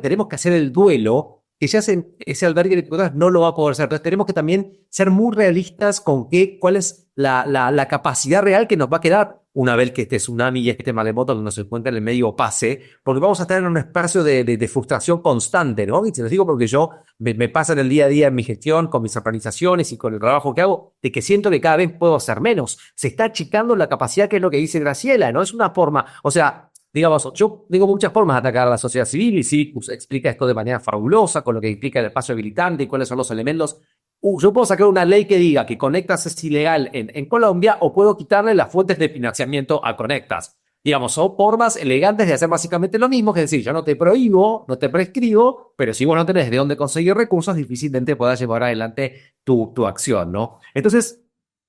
Speaker 4: tenemos que hacer el duelo que ya ese albergue de 24 horas no lo va a poder hacer. Entonces tenemos que también ser muy realistas con cuál es la capacidad real que nos va a quedar una vez que este tsunami y este maremoto donde nos encuentra en el medio pase, porque vamos a estar en un espacio de frustración constante, ¿no? Y se los digo porque yo me pasa en el día a día en mi gestión, con mis organizaciones y con el trabajo que hago, de que siento que cada vez puedo hacer menos. Se está achicando la capacidad, que es lo que dice Graciela, ¿no? Es una forma, o sea, digamos, yo digo muchas formas de atacar a la sociedad civil y Civicus explica esto de manera fabulosa con lo que implica el espacio habilitante y cuáles son los elementos. Yo puedo sacar una ley que diga que Conectas es ilegal en Colombia o puedo quitarle las fuentes de financiamiento a Conectas. Digamos, son formas elegantes de hacer básicamente lo mismo, que es decir, yo no te prohíbo, no te prescribo, pero si vos no tenés de dónde conseguir recursos, difícilmente puedas llevar adelante tu acción, ¿no? Entonces,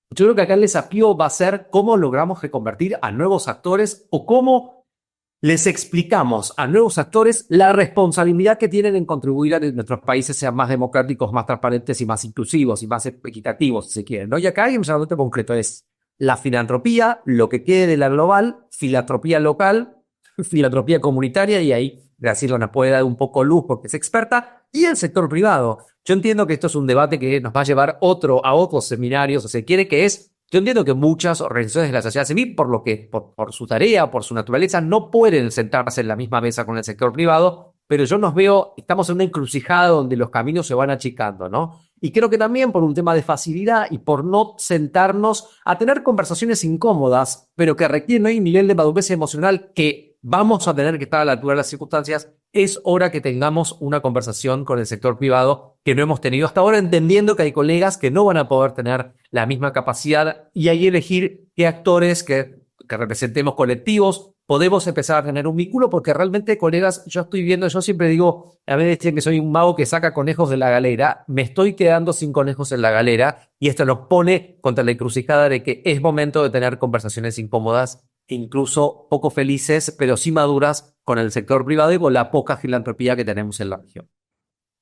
Speaker 4: yo creo que acá el desafío va a ser cómo logramos reconvertir a nuevos actores o cómo les explicamos a nuevos actores la responsabilidad que tienen en contribuir a que nuestros países sean más democráticos, más transparentes y más inclusivos y más equitativos, si se quieren, ¿no? Y acá hay un llamamiento concreto, es la filantropía, lo que quede de la global, filantropía local, filantropía comunitaria, y ahí Graciela nos puede dar un poco luz porque es experta, y el sector privado. Yo entiendo que esto es un debate que nos va a llevar a otros seminarios, o se quiere que es. Yo entiendo que muchas organizaciones de la sociedad civil, por su tarea, por su naturaleza, no pueden sentarse en la misma mesa con el sector privado, pero yo nos veo, estamos en una encrucijada donde los caminos se van achicando, ¿no? Y creo que también por un tema de facilidad y por no sentarnos a tener conversaciones incómodas, pero que requieren un nivel de madurez emocional que vamos a tener que estar a la altura de las circunstancias, es hora que tengamos una conversación con el sector privado que no hemos tenido hasta ahora, entendiendo que hay colegas que no van a poder tener la misma capacidad y ahí elegir qué actores que representemos colectivos podemos empezar a tener un vínculo, porque realmente, colegas, yo siempre digo, a mí me dicen que soy un mago que saca conejos de la galera, me estoy quedando sin conejos en la galera, y esto nos pone contra la encrucijada de que es momento de tener conversaciones incómodas, incluso poco felices, pero sí maduras con el sector privado y con la poca filantropía que tenemos en la región.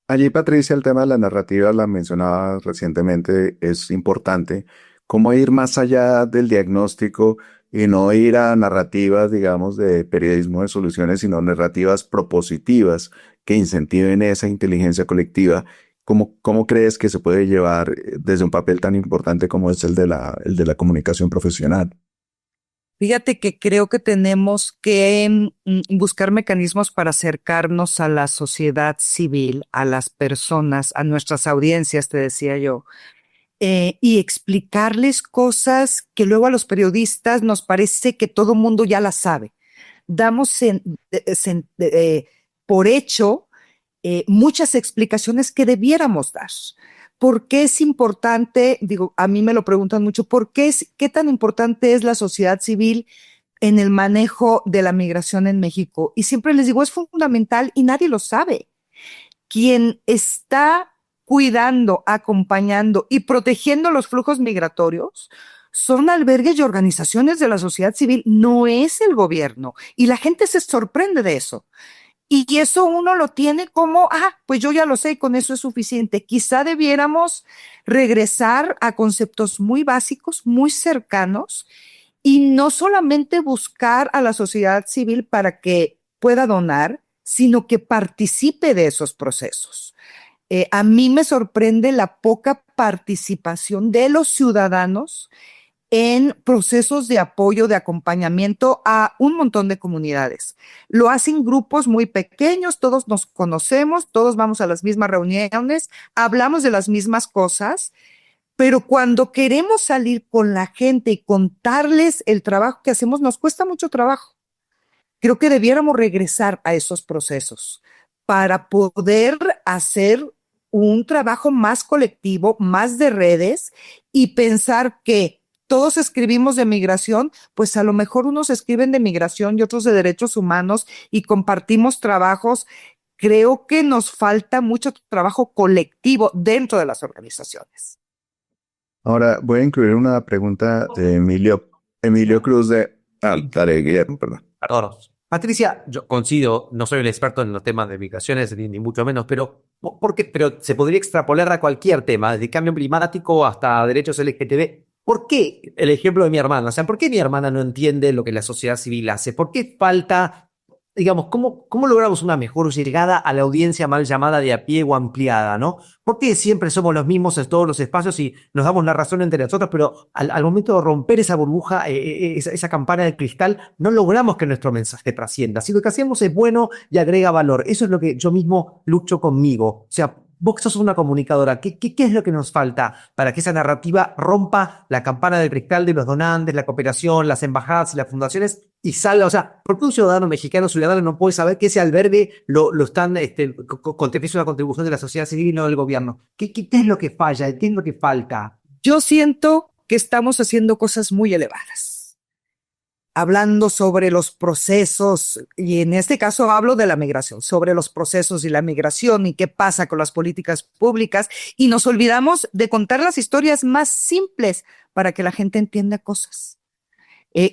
Speaker 1: Allí, Patricia, el tema de la narrativa, la mencionaba recientemente, es importante. ¿Cómo ir más allá del diagnóstico y no ir a narrativas, digamos, de periodismo de soluciones, sino narrativas propositivas que incentiven esa inteligencia colectiva? ¿Cómo crees que se puede llevar desde un papel tan importante como es el de la comunicación profesional?
Speaker 3: Fíjate que creo que tenemos que buscar mecanismos para acercarnos a la sociedad civil, a las personas, a nuestras audiencias, te decía yo, y explicarles cosas que luego a los periodistas nos parece que todo mundo ya las sabe. Damos por hecho muchas explicaciones que debiéramos dar. ¿Por qué es importante? Digo, a mí me lo preguntan mucho, ¿qué tan importante es la sociedad civil en el manejo de la migración en México? Y siempre les digo, es fundamental y nadie lo sabe. Quien está cuidando, acompañando y protegiendo los flujos migratorios son albergues y organizaciones de la sociedad civil, no es el gobierno. Y la gente se sorprende de eso. Y eso uno lo tiene como, pues yo ya lo sé y con eso es suficiente. Quizá debiéramos regresar a conceptos muy básicos, muy cercanos, y no solamente buscar a la sociedad civil para que pueda donar, sino que participe de esos procesos. A mí me sorprende la poca participación de los ciudadanos en procesos de apoyo, de acompañamiento a un montón de comunidades. Lo hacen grupos muy pequeños, todos nos conocemos, todos vamos a las mismas reuniones, hablamos de las mismas cosas, pero cuando queremos salir con la gente y contarles el trabajo que hacemos, nos cuesta mucho trabajo. Creo que debiéramos regresar a esos procesos para poder hacer un trabajo más colectivo, más de redes, y pensar que todos escribimos de migración, pues a lo mejor unos escriben de migración y otros de derechos humanos y compartimos trabajos. Creo que nos falta mucho trabajo colectivo dentro de las organizaciones.
Speaker 1: Ahora voy a incluir una pregunta de Emilio Cruz de Guillermo, perdón.
Speaker 4: Perdón. Patricia, yo coincido, no soy un experto en los temas de migraciones, ni mucho menos, pero pero se podría extrapolar a cualquier tema, desde cambio climático hasta derechos LGTB. ¿Por qué el ejemplo de mi hermana? O sea, ¿por qué mi hermana no entiende lo que la sociedad civil hace? ¿Por qué falta, digamos, cómo logramos una mejor llegada a la audiencia mal llamada de a pie o ampliada, ¿no? ¿Por qué siempre somos los mismos en todos los espacios y nos damos la razón entre nosotros, pero al momento de romper esa burbuja, esa campana de cristal, no logramos que nuestro mensaje trascienda? Si lo que hacemos es bueno y agrega valor, eso es lo que yo mismo lucho conmigo. O sea, vos sos una comunicadora, ¿qué es lo que nos falta para que esa narrativa rompa la campana de cristal de los donantes, la cooperación, las embajadas y las fundaciones y salga? O sea, ¿por qué un ciudadano mexicano no puede saber que ese albergue lo están es una contribución de la sociedad civil y no del gobierno? ¿Qué es lo que falla? ¿Qué es lo que falta?
Speaker 3: Yo siento que estamos haciendo cosas muy elevadas, hablando sobre los procesos, y en este caso hablo de la migración, sobre los procesos y la migración y qué pasa con las políticas públicas, y nos olvidamos de contar las historias más simples para que la gente entienda cosas.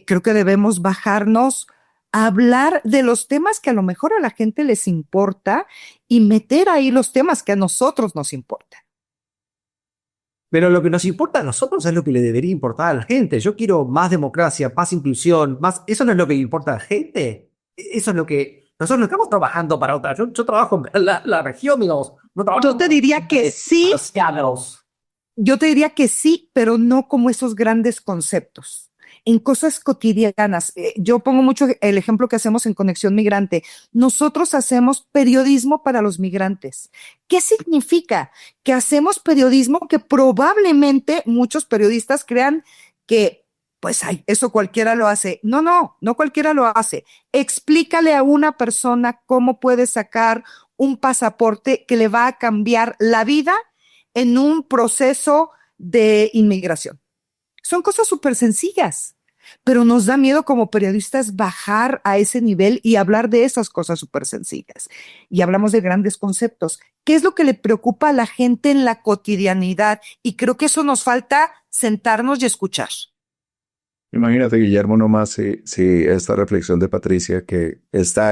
Speaker 3: Creo que debemos bajarnos a hablar de los temas que a lo mejor a la gente les importa y meter ahí los temas que a nosotros nos importan.
Speaker 4: Pero lo que nos importa a nosotros es lo que le debería importar a la gente. Yo quiero más democracia, más inclusión, más. ¿Eso no es lo que importa a la gente? Eso es lo que. Nosotros no estamos trabajando para otra. Yo trabajo en la región, digamos. No trabajo.
Speaker 3: Yo te diría que sí. Yo te diría que sí, pero no como esos grandes conceptos. en cosas cotidianas. Yo pongo mucho el ejemplo que hacemos en Conexión Migrante. Nosotros hacemos periodismo para los migrantes. ¿Qué significa? Que hacemos periodismo que probablemente muchos periodistas crean que, pues, ay, eso cualquiera lo hace. No, no, no cualquiera lo hace. Explícale a una persona cómo puede sacar un pasaporte que le va a cambiar la vida en un proceso de inmigración. Son cosas súper sencillas, pero nos da miedo como periodistas bajar a ese nivel y hablar de esas cosas súper sencillas. Y hablamos de grandes conceptos. ¿Qué es lo que le preocupa a la gente en la cotidianidad? Y creo que eso nos falta sentarnos y escuchar.
Speaker 1: Imagínate, Guillermo, nomás si esta reflexión de Patricia, que está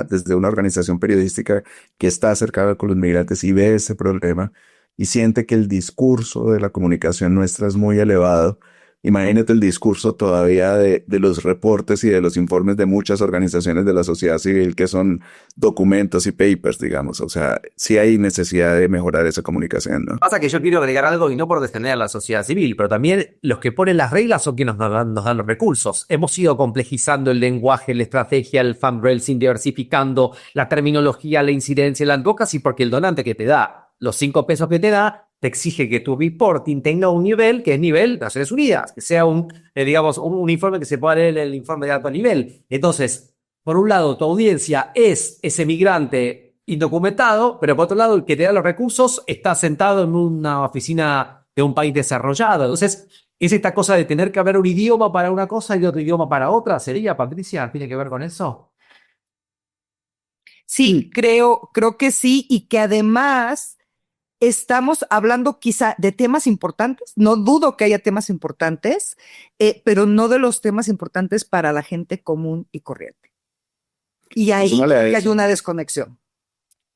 Speaker 1: desde una organización periodística que está acercada con los migrantes y ve ese problema y siente que el discurso de la comunicación nuestra es muy elevado. Imagínate el discurso todavía de los reportes y de los informes de muchas organizaciones de la sociedad civil que son documentos y papers, digamos. O sea, sí hay necesidad de mejorar esa comunicación, ¿no?
Speaker 4: Pasa que yo quiero agregar algo y no por defender a la sociedad civil, pero también los que ponen las reglas son quienes nos dan los recursos. Hemos ido complejizando el lenguaje, la estrategia, el fundraising, diversificando la terminología, la incidencia, la advocacy, porque el donante que te da los 5 pesos que te da, te exige que tu reporting tenga un nivel que es nivel de Naciones Unidas, que sea digamos, un informe que se pueda leer el informe de alto nivel. Entonces, por un lado, tu audiencia es ese migrante indocumentado, pero por otro lado, el que te da los recursos está sentado en una oficina de un país desarrollado. Entonces, es esta cosa de tener que haber un idioma para una cosa y otro idioma para otra. ¿Sería, Patricia? ¿Tiene que ver con eso?
Speaker 3: Sí, creo que sí, y que además estamos hablando quizá de temas importantes. No dudo que haya temas importantes, pero no de los temas importantes para la gente común y corriente. Y ahí
Speaker 1: Súmale a
Speaker 3: hay
Speaker 1: eso.
Speaker 3: una desconexión.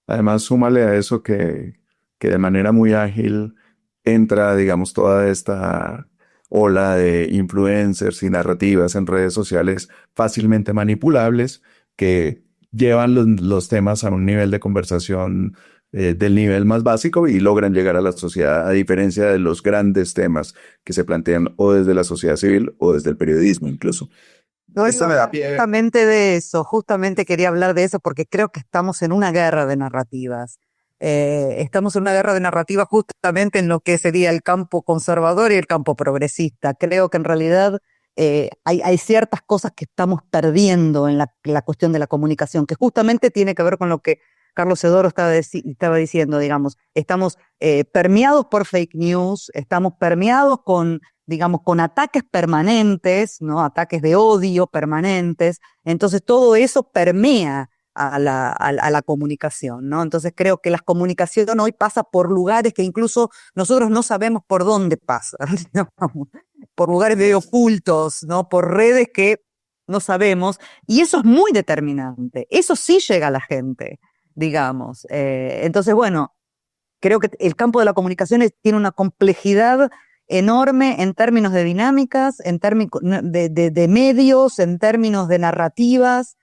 Speaker 1: Además, súmale a eso que de manera muy ágil entra, digamos, toda esta ola de influencers y narrativas en redes sociales fácilmente manipulables que llevan los temas a un nivel de conversación del nivel más básico y logran llegar a la sociedad, a diferencia de los grandes temas que se plantean o desde la sociedad civil o desde el periodismo incluso.
Speaker 2: No,
Speaker 1: Esta me da pie.
Speaker 2: justamente de eso, justamente quería hablar de eso porque creo que estamos en una guerra de narrativas. Estamos en una guerra de narrativas justamente en lo que sería el campo conservador y el campo progresista. Creo que en realidad hay ciertas cosas que estamos perdiendo en la cuestión de la comunicación, que justamente tiene que ver con lo que Carlos Edoro estaba diciendo, digamos. Estamos permeados por fake news, estamos permeados con, digamos, con ataques permanentes, ¿no? Ataques de odio permanentes. Entonces todo eso permea a la comunicación, ¿no? Entonces creo que la comunicación hoy pasa por lugares que incluso nosotros no sabemos por dónde pasa, ¿no? Por lugares medio ocultos, ¿no? Por redes que no sabemos, y eso es muy determinante. Eso sí llega a la gente, digamos. Entonces, bueno, creo que el campo de la comunicación tiene una complejidad enorme en términos de dinámicas, en términos de medios, en términos de narrativas.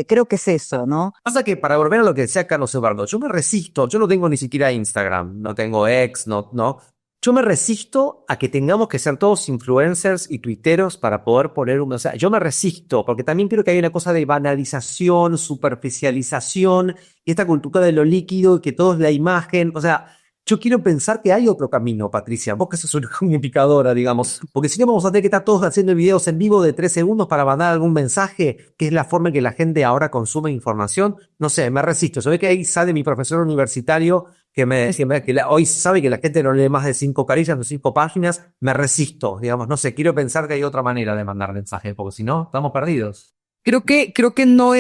Speaker 2: Creo que es eso, ¿no?
Speaker 4: Pasa que para volver a lo que decía Carlos Eduardo, yo me resisto, yo no tengo ni siquiera Instagram, no tengo X, no. Yo me resisto a que tengamos que ser todos influencers y tuiteros para poder poner o sea, yo me resisto, porque también creo que hay una cosa de banalización, superficialización, y esta cultura de lo líquido, que todo es la imagen, o sea, yo quiero pensar que hay otro camino, Patricia, vos que sos una comunicadora, digamos, porque si no vamos a tener que estar todos haciendo videos en vivo de 3 segundos para mandar algún mensaje, que es la forma en que la gente ahora consume información. No sé, me resisto. Yo ve que ahí sale mi profesor universitario hoy sabe que la gente no lee más de 5 carillas o 5 páginas. Me resisto, digamos, no sé, quiero pensar que hay otra manera de mandar mensajes, porque si no, estamos perdidos.
Speaker 3: Creo que no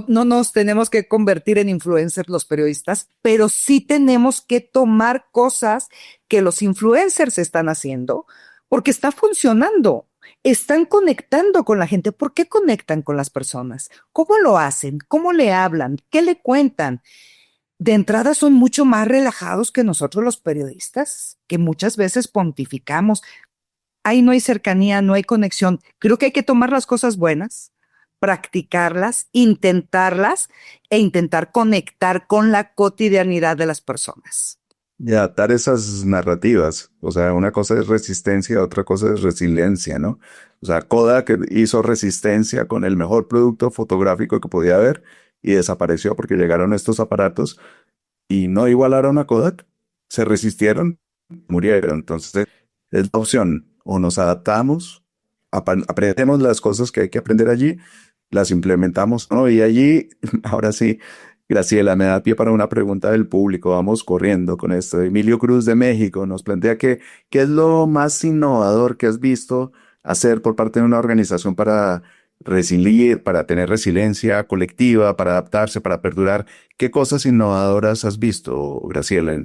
Speaker 3: nos tenemos que convertir en influencers los periodistas, pero sí tenemos que tomar cosas que los influencers están haciendo porque está funcionando. Están conectando con la gente. ¿Por qué conectan con las personas? ¿Cómo lo hacen? ¿Cómo le hablan? ¿Qué le cuentan? De entrada son mucho más relajados que nosotros los periodistas, que muchas veces pontificamos. Ahí no hay cercanía, no hay conexión. Creo que hay que tomar las cosas buenas, practicarlas, intentarlas e intentar conectar con la cotidianidad de las personas.
Speaker 1: Y adaptar esas narrativas. O sea, una cosa es resistencia, otra cosa es resiliencia, ¿no? O sea, Kodak hizo resistencia con el mejor producto fotográfico que podía haber y desapareció porque llegaron estos aparatos y no igualaron a Kodak, se resistieron, murieron. Entonces, es la opción. O nos adaptamos, aprendemos las cosas que hay que aprender allí, las implementamos, ¿no? Y allí, ahora sí, Graciela, me da pie para una pregunta del público. Vamos corriendo con esto. Emilio Cruz de México nos plantea ¿qué es lo más innovador que has visto hacer por parte de una organización para resiliar, para tener resiliencia colectiva, para adaptarse, para perdurar? ¿Qué cosas innovadoras has visto, Graciela?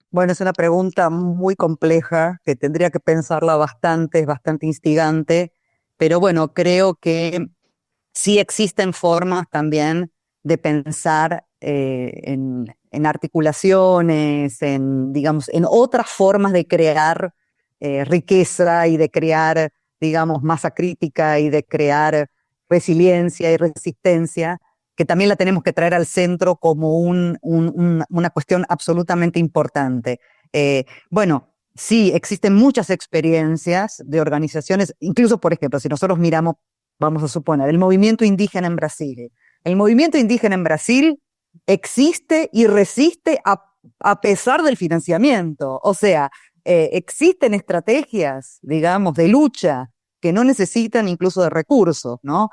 Speaker 2: Bueno, es una pregunta muy compleja que tendría que pensarla bastante, es bastante instigante, pero bueno, creo que sí existen formas también de pensar en articulaciones, digamos, en otras formas de crear riqueza y de crear, digamos, masa crítica y de crear resiliencia y resistencia, que también la tenemos que traer al centro como una cuestión absolutamente importante. Bueno, sí, existen muchas experiencias de organizaciones, incluso, por ejemplo, si nosotros miramos, vamos a suponer, el movimiento indígena en Brasil. El movimiento indígena en Brasil existe y resiste a pesar del financiamiento. O sea, existen estrategias, digamos, de lucha que no necesitan incluso de recursos, ¿no?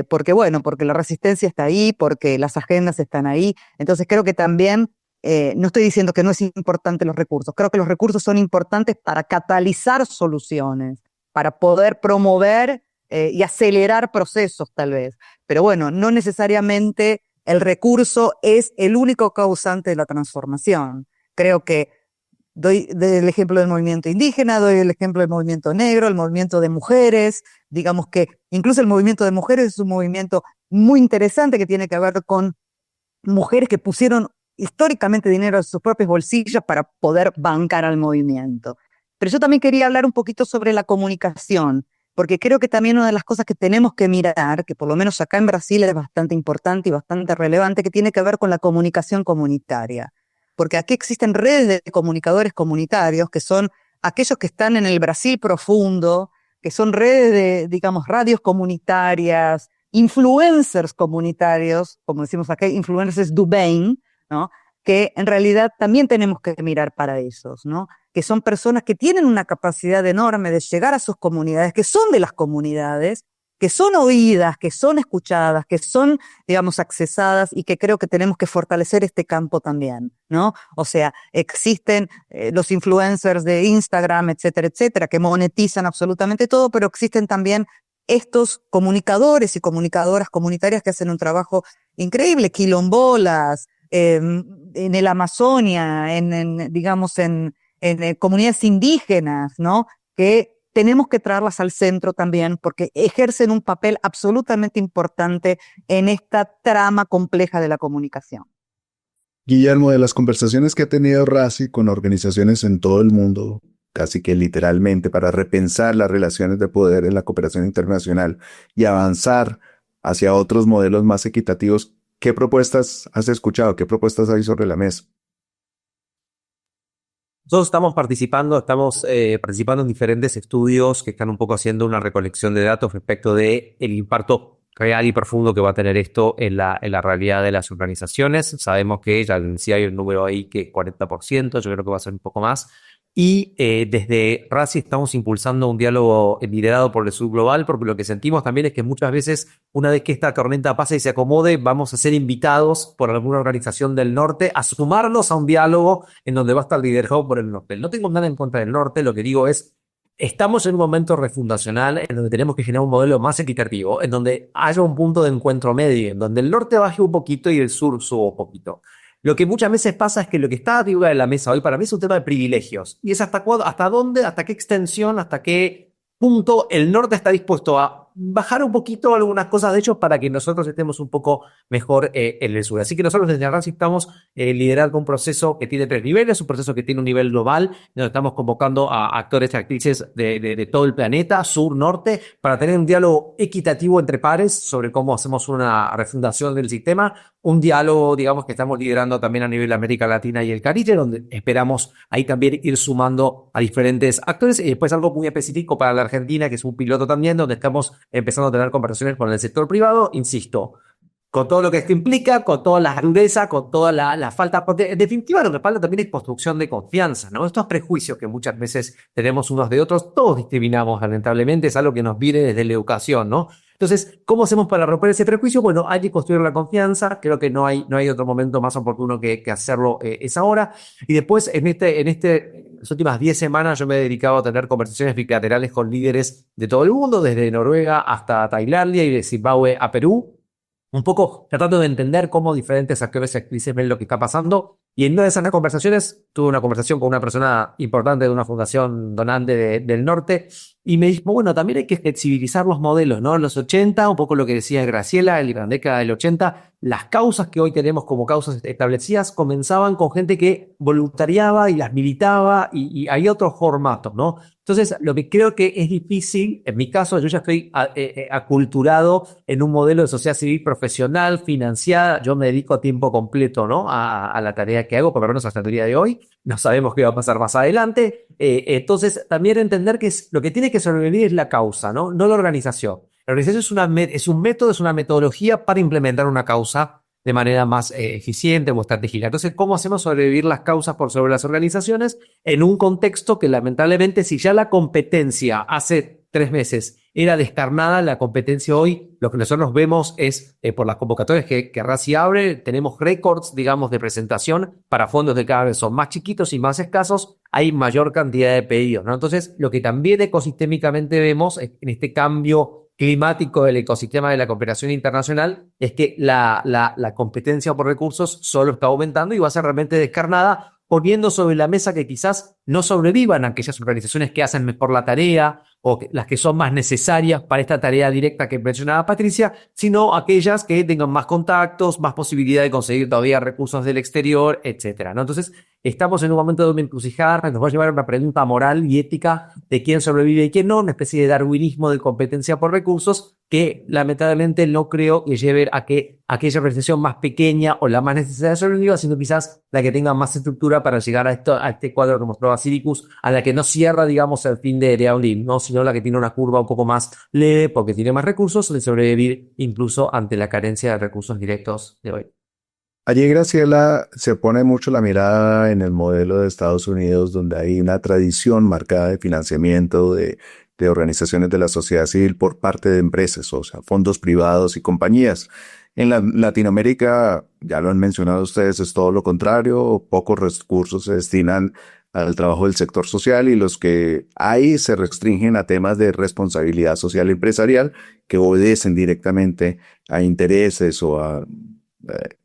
Speaker 2: Porque bueno, porque la resistencia está ahí, porque las agendas están ahí. Entonces creo que también, no estoy diciendo que no es importante los recursos, creo que los recursos son importantes para catalizar soluciones, para poder promover y acelerar procesos tal vez. Pero bueno, no necesariamente el recurso es el único causante de la transformación. Creo que doy el ejemplo del movimiento indígena, doy el ejemplo del movimiento negro, el movimiento de mujeres, digamos que incluso el movimiento de mujeres es un movimiento muy interesante que tiene que ver con mujeres que pusieron históricamente dinero en sus propios bolsillos para poder bancar al movimiento. Pero yo también quería hablar un poquito sobre la comunicación, porque creo que también una de las cosas que tenemos que mirar, que por lo menos acá en Brasil es bastante importante y bastante relevante, que tiene que ver con la comunicación comunitaria. Porque aquí existen redes de comunicadores comunitarios, que son aquellos que están en el Brasil profundo, que son redes de, digamos, radios comunitarias, influencers comunitarios, como decimos acá, influencers do bem, ¿no? Que en realidad también tenemos que mirar para esos, ¿no? Que son personas que tienen una capacidad enorme de llegar a sus comunidades, que son de las comunidades, que son oídas, que son escuchadas, que son, digamos, accesadas y que creo que tenemos que fortalecer este campo también, ¿no? O sea, existen los influencers de Instagram, etcétera, etcétera, que monetizan absolutamente todo, pero existen también estos comunicadores y comunicadoras comunitarias que hacen un trabajo increíble, quilombolas, en el Amazonia, digamos, en comunidades indígenas, ¿no? Que tenemos que traerlas al centro también porque ejercen un papel absolutamente importante en esta trama compleja de la comunicación.
Speaker 1: Guillermo, de las conversaciones que ha tenido RACI con organizaciones en todo el mundo, casi que literalmente para repensar las relaciones de poder en la cooperación internacional y avanzar hacia otros modelos más equitativos, ¿qué propuestas has escuchado? ¿Qué propuestas hay sobre la mesa?
Speaker 4: Nosotros estamos participando en diferentes estudios que están un poco haciendo una recolección de datos respecto de el impacto real y profundo que va a tener esto en la realidad de las organizaciones. Sabemos que ya sí hay un número ahí que es 40%, yo creo que va a ser un poco más. Y desde RACI estamos impulsando un diálogo liderado por el Sur Global, porque lo que sentimos también es que muchas veces, una vez que esta tormenta pase y se acomode, vamos a ser invitados por alguna organización del norte a sumarnos a un diálogo en donde va a estar liderado por el norte. No tengo nada en contra del norte, lo que digo es, estamos en un momento refundacional en donde tenemos que generar un modelo más equitativo, en donde haya un punto de encuentro medio, en donde el norte baje un poquito y el sur suba un poquito. Lo que muchas veces pasa es que lo que está arriba de la mesa hoy para mí es un tema de privilegios. Y es hasta dónde, hasta qué extensión, hasta qué punto el norte está dispuesto a bajar un poquito algunas cosas de ellos para que nosotros estemos un poco mejor en el sur. Así que nosotros desde Arranz estamos liderando un proceso que tiene 3 niveles, un proceso que tiene un nivel global, donde estamos convocando a actores y actrices de todo el planeta, sur, norte, para tener un diálogo equitativo entre pares sobre cómo hacemos una refundación del sistema, un diálogo, digamos, que estamos liderando también a nivel América Latina y el Caribe, donde esperamos ahí también ir sumando a diferentes actores, y después algo muy específico para la Argentina, que es un piloto también, donde estamos empezando a tener conversaciones con el sector privado, insisto, con todo lo que esto implica, con toda la dureza, con toda la falta, porque en definitiva lo que falta también es construcción de confianza, ¿no? Estos prejuicios que muchas veces tenemos unos de otros, todos discriminamos lamentablemente, es algo que nos viene desde la educación, ¿no? Entonces, ¿cómo hacemos para romper ese prejuicio? Bueno, hay que construir la confianza, creo que no hay otro momento más oportuno que hacerlo es ahora, y después en las últimas 10 semanas yo me he dedicado a tener conversaciones bilaterales con líderes de todo el mundo, desde Noruega hasta Tailandia y de Zimbabue a Perú, un poco tratando de entender cómo diferentes actores y actrices ven lo que está pasando. Y en una de esas conversaciones tuve una conversación con una persona importante de una fundación donante del norte y me dijo, bueno, también hay que flexibilizar los modelos, ¿no? En los 80, un poco lo que decía Graciela, en la década del 80, las causas que hoy tenemos como causas establecidas comenzaban con gente que voluntariaba y las militaba y hay otros formatos, ¿no? Entonces, lo que creo que es difícil, en mi caso, yo ya estoy aculturado en un modelo de sociedad civil profesional, financiada, yo me dedico a tiempo completo, ¿no? A la tarea que hago, por lo menos hasta el día de hoy, no sabemos qué va a pasar más adelante, entonces también entender que lo que tiene que sobrevivir es la causa, ¿no? No la organización. La organización es un método, es una metodología para implementar una causa de manera más eficiente o estratégica. Entonces, ¿cómo hacemos sobrevivir las causas por sobre las organizaciones en un contexto que lamentablemente si ya la competencia hace 3 meses era descarnada, la competencia hoy, lo que nosotros vemos es por las convocatorias que RACI abre, tenemos récords, digamos, de presentación para fondos que cada vez son más chiquitos y más escasos, hay mayor cantidad de pedidos, ¿no? Entonces, lo que también ecosistémicamente vemos en este cambio climático del ecosistema de la cooperación internacional es que la competencia por recursos solo está aumentando y va a ser realmente descarnada, poniendo sobre la mesa que quizás no sobrevivan aquellas organizaciones que hacen mejor la tarea o las que son más necesarias para esta tarea directa que mencionaba Patricia, sino aquellas que tengan más contactos, más posibilidad de conseguir todavía recursos del exterior, etcétera, ¿no? Entonces, estamos en un momento de una encrucijada, nos va a llevar a una pregunta moral y ética de quién sobrevive y quién no, una especie de darwinismo de competencia por recursos que lamentablemente no creo que lleve a que aquella organización más pequeña o la más necesaria sobreviva, sino quizás la que tenga más estructura para llegar a este cuadro que mostraba Cyricus, a la que no cierra, digamos, el fin de Aulin, ¿no? Sino la que tiene una curva un poco más leve porque tiene más recursos de sobrevivir incluso ante la carencia de recursos directos de hoy.
Speaker 1: Allí, Graciela, se pone mucho la mirada en el modelo de Estados Unidos, donde hay una tradición marcada de financiamiento de organizaciones de la sociedad civil por parte de empresas, o sea, fondos privados y compañías. En Latinoamérica, ya lo han mencionado ustedes, es todo lo contrario, pocos recursos se destinan al trabajo del sector social y los que hay se restringen a temas de responsabilidad social empresarial que obedecen directamente a intereses o a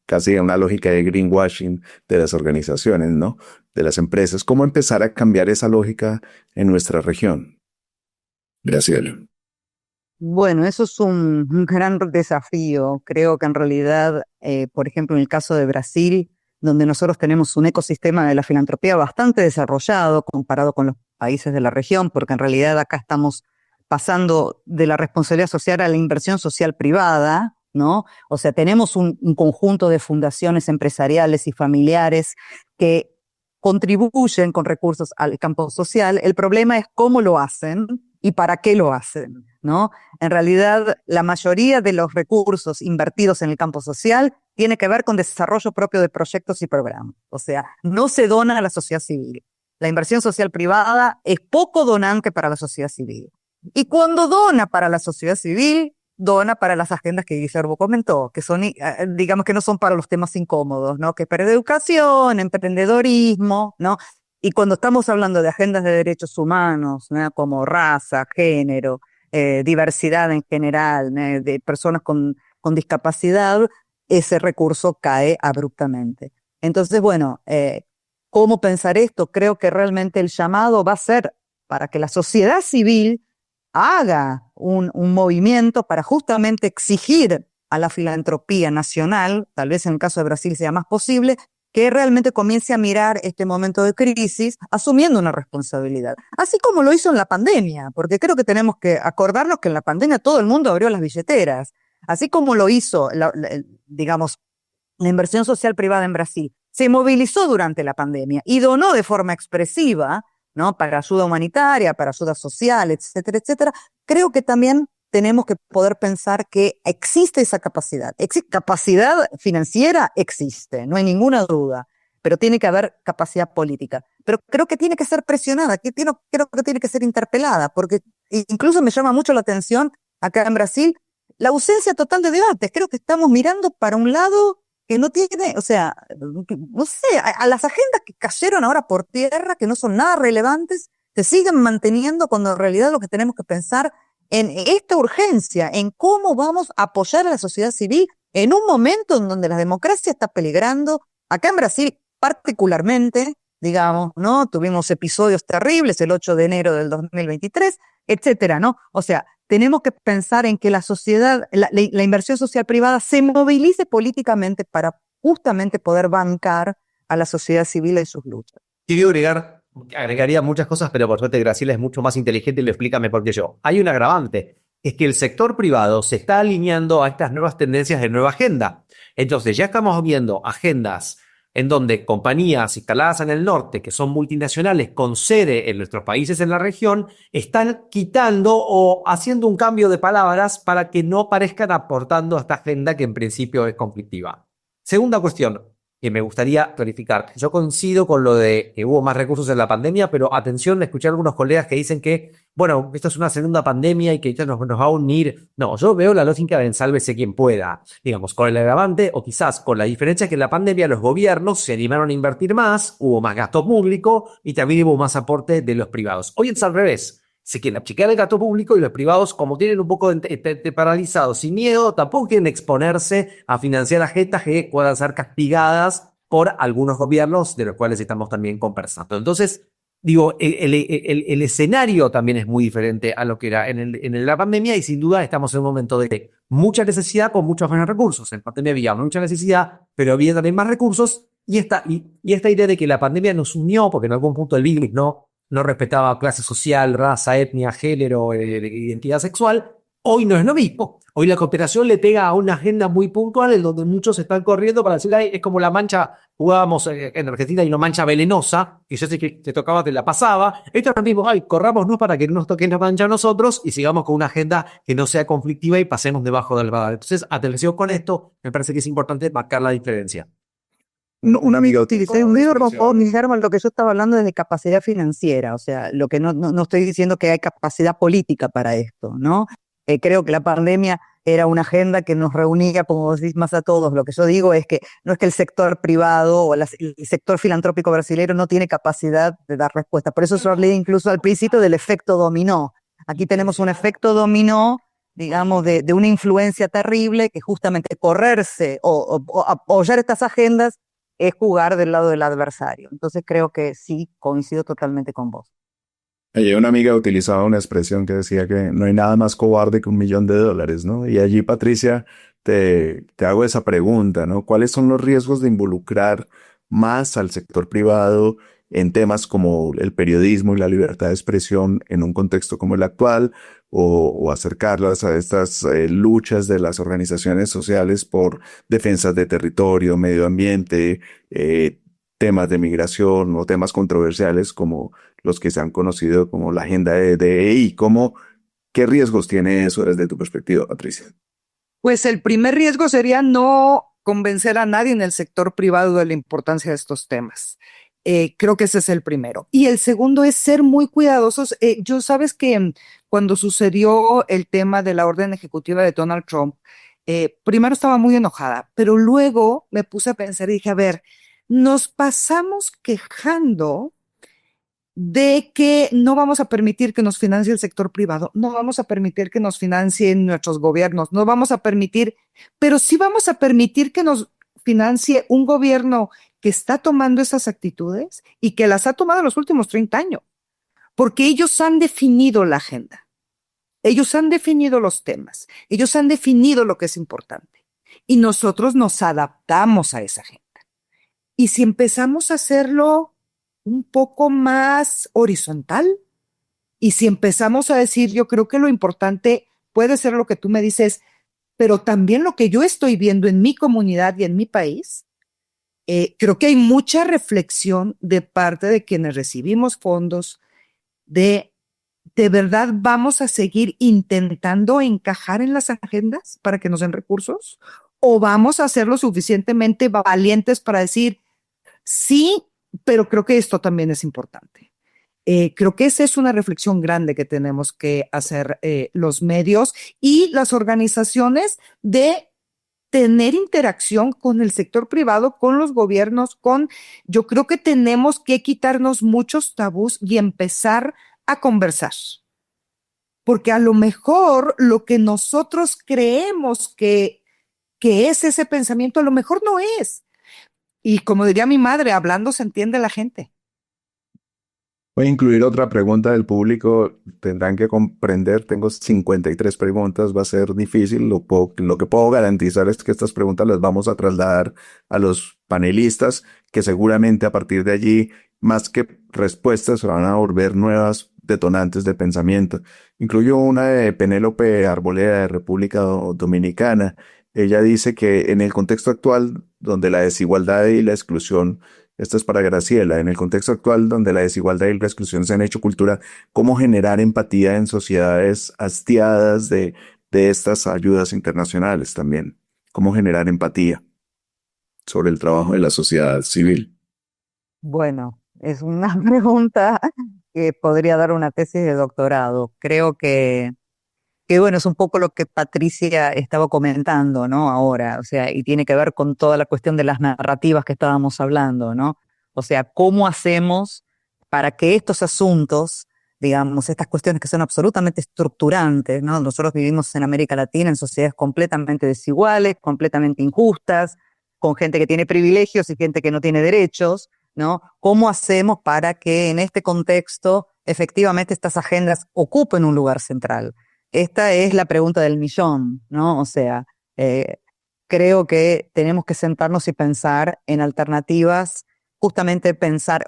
Speaker 1: casi una lógica de greenwashing de las organizaciones, ¿no? De las empresas. ¿Cómo empezar a cambiar esa lógica en nuestra región? Graciela.
Speaker 2: Bueno, eso es un gran desafío. Creo que en realidad, por ejemplo, en el caso de Brasil, donde nosotros tenemos un ecosistema de la filantropía bastante desarrollado comparado con los países de la región, porque en realidad acá estamos pasando de la responsabilidad social a la inversión social privada, ¿no? O sea, tenemos un conjunto de fundaciones empresariales y familiares que contribuyen con recursos al campo social. El problema es cómo lo hacen y para qué lo hacen, ¿no? En realidad, la mayoría de los recursos invertidos en el campo social tiene que ver con desarrollo propio de proyectos y programas. O sea, no se dona a la sociedad civil. La inversión social privada es poco donante para la sociedad civil. Y cuando dona para la sociedad civil, dona para las agendas que Guillermo comentó, que son, digamos que no son para los temas incómodos, ¿no? Que es para educación, emprendedorismo, ¿no? Y cuando estamos hablando de agendas de derechos humanos, ¿no? Como raza, género, diversidad en general, ¿no? De personas con discapacidad, ese recurso cae abruptamente. Entonces, bueno, ¿cómo pensar esto? Creo que realmente el llamado va a ser para que la sociedad civil haga un movimiento para justamente exigir a la filantropía nacional, tal vez en el caso de Brasil sea más posible, que realmente comience a mirar este momento de crisis asumiendo una responsabilidad. Así como lo hizo en la pandemia, porque creo que tenemos que acordarnos que en la pandemia todo el mundo abrió las billeteras. Así como lo hizo, digamos, la inversión social privada en Brasil, se movilizó durante la pandemia y donó de forma expresiva, ¿no? Para ayuda humanitaria, para ayuda social, etcétera, etcétera. Creo que también tenemos que poder pensar que existe esa capacidad. Capacidad financiera existe, no hay ninguna duda, pero tiene que haber capacidad política. Pero creo que tiene que ser presionada, creo que tiene que ser interpelada, porque incluso me llama mucho la atención acá en Brasil la ausencia total de debates. Creo que estamos mirando para un lado que no tiene, o sea, no sé, a las agendas que cayeron ahora por tierra, que no son nada relevantes, se siguen manteniendo cuando en realidad lo que tenemos que pensar en esta urgencia, en cómo vamos a apoyar a la sociedad civil en un momento en donde la democracia está peligrando. Acá en Brasil particularmente, digamos, ¿no? Tuvimos episodios terribles el 8 de enero del 2023, etcétera, ¿no? O sea, tenemos que pensar en que la sociedad, la inversión social privada se movilice políticamente para justamente poder bancar a la sociedad civil en sus luchas.
Speaker 4: Quiero agregaría muchas cosas, pero por suerte Graciela es mucho más inteligente y lo explica mejor que yo. Hay un agravante, es que el sector privado se está alineando a estas nuevas tendencias de nueva agenda. Entonces ya estamos viendo agendas en donde compañías instaladas en el norte, que son multinacionales con sede en nuestros países en la región, están quitando o haciendo un cambio de palabras para que no parezcan aportando a esta agenda que en principio es conflictiva. Segunda cuestión que me gustaría clarificar. Yo coincido con lo de que hubo más recursos en la pandemia, pero atención, escuché a algunos colegas que dicen que, bueno, esto es una segunda pandemia y que esto nos va a unir. No, yo veo la lógica de sálvese quien pueda, digamos, con el agravante o quizás con la diferencia que en la pandemia los gobiernos se animaron a invertir más, hubo más gasto público y también hubo más aporte de los privados. Hoy es al revés. Se quieren achicar el gasto público y los privados, como tienen un poco de paralizados, sin miedo, tampoco quieren exponerse a financiar agendas que puedan ser castigadas por algunos gobiernos de los cuales estamos también conversando. Entonces, digo, el escenario también es muy diferente a lo que era en la pandemia y sin duda estamos en un momento de mucha necesidad con muchos menos recursos. En pandemia había mucha necesidad, pero había también más recursos y esta idea de que la pandemia nos unió, porque en algún punto el Big no respetaba clase social, raza, etnia, género, identidad sexual, hoy no es lo mismo. Hoy la cooperación le pega a una agenda muy puntual en donde muchos están corriendo para decir, ay, es como la mancha, jugábamos en Argentina y una mancha venenosa, que yo sé que te tocaba, te la pasaba. Esto ahora mismo, ay, corrámonos para que no nos toquen la mancha a nosotros y sigamos con una agenda que no sea conflictiva y pasemos debajo del radar. Entonces, atención con esto, me parece que es importante marcar la diferencia.
Speaker 1: Una amiga
Speaker 2: utilicé un libro, Guillermo, lo que yo estaba hablando es de capacidad financiera, o sea, lo que no estoy diciendo que hay capacidad política para esto, ¿no? Creo que la pandemia era una agenda que nos reunía, como vos decís, más a todos. Lo que yo digo es que no es que el sector privado o el sector filantrópico brasileño no tiene capacidad de dar respuesta. Por eso yo hablé incluso al principio del efecto dominó. Aquí tenemos un efecto dominó, digamos, de una influencia terrible que justamente correrse o apoyar estas agendas es jugar del lado del adversario. Entonces creo que sí, coincido totalmente con vos.
Speaker 1: Ayer una amiga utilizaba una expresión que decía que no hay nada más cobarde que $1.000.000, ¿no? Y allí, Patricia, te hago esa pregunta, ¿no? ¿Cuáles son los riesgos de involucrar más al sector privado en temas como el periodismo y la libertad de expresión en un contexto como el actual, o acercarlas a estas luchas de las organizaciones sociales por defensas de territorio, medio ambiente, temas de migración o temas controversiales como los que se han conocido como la agenda de EI? ¿Qué riesgos tiene eso desde tu perspectiva, Patricia?
Speaker 3: Pues el primer riesgo sería no convencer a nadie en el sector privado de la importancia de estos temas. Creo que ese es el primero. Y el segundo es ser muy cuidadosos. Yo sabes que cuando sucedió el tema de la orden ejecutiva de Donald Trump, primero estaba muy enojada, pero luego me puse a pensar y dije, a ver, nos pasamos quejando de que no vamos a permitir que nos financie el sector privado, no vamos a permitir que nos financien nuestros gobiernos, no vamos a permitir, pero sí vamos a permitir que nos financie un gobierno que está tomando esas actitudes y que las ha tomado en los últimos 30 años, porque ellos han definido la agenda. Ellos han definido los temas, ellos han definido lo que es importante y nosotros nos adaptamos a esa agenda. Y si empezamos a hacerlo un poco más horizontal y si empezamos a decir, yo creo que lo importante puede ser lo que tú me dices, pero también lo que yo estoy viendo en mi comunidad y en mi país, creo que hay mucha reflexión de parte de quienes recibimos fondos de verdad vamos a seguir intentando encajar en las agendas para que nos den recursos o vamos a ser lo suficientemente valientes para decir sí, pero creo que esto también es importante. Creo que esa es una reflexión grande que tenemos que hacer los medios y las organizaciones de tener interacción con el sector privado, con los gobiernos, yo creo que tenemos que quitarnos muchos tabús y empezar a conversar. Porque a lo mejor lo que nosotros creemos que es ese pensamiento, a lo mejor no es. Y como diría mi madre, hablando se entiende la gente.
Speaker 1: Voy a incluir otra pregunta del público. Tendrán que comprender, tengo 53 preguntas, va a ser difícil. Lo que puedo garantizar es que estas preguntas las vamos a trasladar a los panelistas, que seguramente a partir de allí, más que respuestas, se van a volver nuevas detonantes de pensamiento. Incluyo una de Penélope Arboleda de República Dominicana. Ella dice que en el contexto actual, donde la desigualdad y la exclusión, esta es para Graciela, en el contexto actual donde la desigualdad y la exclusión se han hecho cultura, ¿cómo generar empatía en sociedades hastiadas de estas ayudas internacionales también? ¿Cómo generar empatía sobre el trabajo de la sociedad civil?
Speaker 2: Bueno, es una pregunta que podría dar una tesis de doctorado. Creo que bueno, es un poco lo que Patricia estaba comentando, ¿no? Ahora, o sea, y tiene que ver con toda la cuestión de las narrativas que estábamos hablando, ¿no? O sea, ¿cómo hacemos para que estos asuntos, digamos, estas cuestiones que son absolutamente estructurantes, ¿no? Nosotros vivimos en América Latina en sociedades completamente desiguales, completamente injustas, con gente que tiene privilegios y gente que no tiene derechos, ¿no? ¿Cómo hacemos para que en este contexto efectivamente estas agendas ocupen un lugar central? Esta es la pregunta del millón, ¿no? O sea, creo que tenemos que sentarnos y pensar en alternativas, justamente pensar,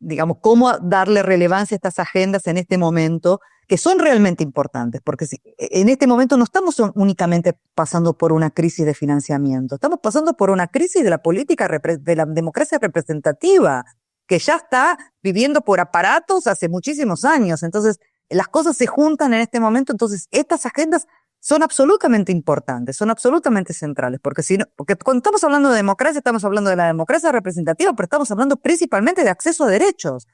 Speaker 2: digamos, cómo darle relevancia a estas agendas en este momento, que son realmente importantes, porque en este momento no estamos únicamente pasando por una crisis de financiamiento, estamos pasando por una crisis de la política, de la democracia representativa, que ya está viviendo por aparatos hace muchísimos años. Entonces, las cosas se juntan en este momento, entonces estas agendas son absolutamente importantes, son absolutamente centrales, porque cuando estamos hablando de democracia, estamos hablando de la democracia representativa, pero estamos hablando principalmente de acceso a derechos.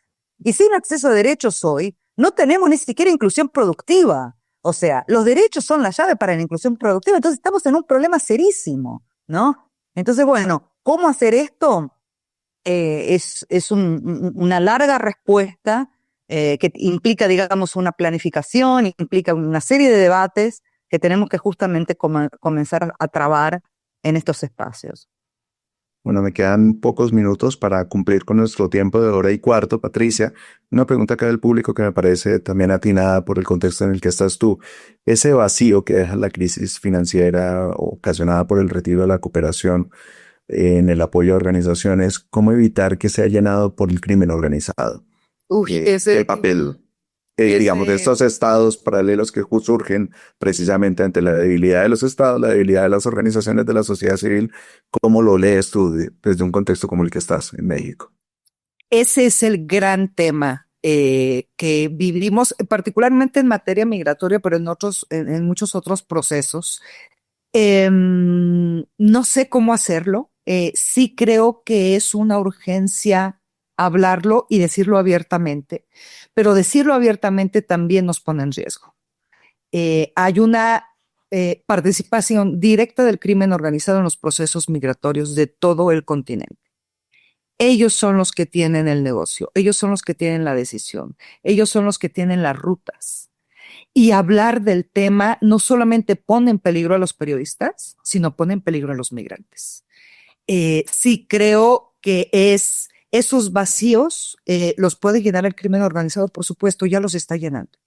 Speaker 2: Y sin acceso a derechos hoy, no tenemos ni siquiera inclusión productiva. O sea, los derechos son la llave para la inclusión productiva, entonces estamos en un problema serísimo, ¿no? Entonces, bueno, ¿cómo hacer esto? Es una larga respuesta que implica, digamos, una planificación, implica una serie de debates que tenemos que justamente comenzar a trabar en estos espacios.
Speaker 1: Bueno, me quedan pocos minutos para cumplir con nuestro tiempo de hora y cuarto, Patricia. Una pregunta acá del público que me parece también atinada por el contexto en el que estás tú. Ese vacío que deja la crisis financiera ocasionada por el retiro de la cooperación en el apoyo a organizaciones, ¿cómo evitar que sea llenado por el crimen organizado? El papel, digamos, de estos estados paralelos que surgen precisamente ante la debilidad de los estados, la debilidad de las organizaciones de la sociedad civil. ¿Cómo lo lees tú desde un contexto como el que estás en México?
Speaker 3: Ese es el gran tema que vivimos, particularmente en materia migratoria, pero en muchos otros procesos. No sé cómo hacerlo. Sí creo que es una urgencia hablarlo y decirlo abiertamente, pero decirlo abiertamente también nos pone en riesgo. Hay una participación directa del crimen organizado en los procesos migratorios de todo el continente. Ellos son los que tienen el negocio, ellos son los que tienen la decisión, ellos son los que tienen las rutas. Y hablar del tema no solamente pone en peligro a los periodistas, sino pone en peligro a los migrantes. Sí creo que esos vacíos los puede llenar el crimen organizado, por supuesto, ya los está llenando.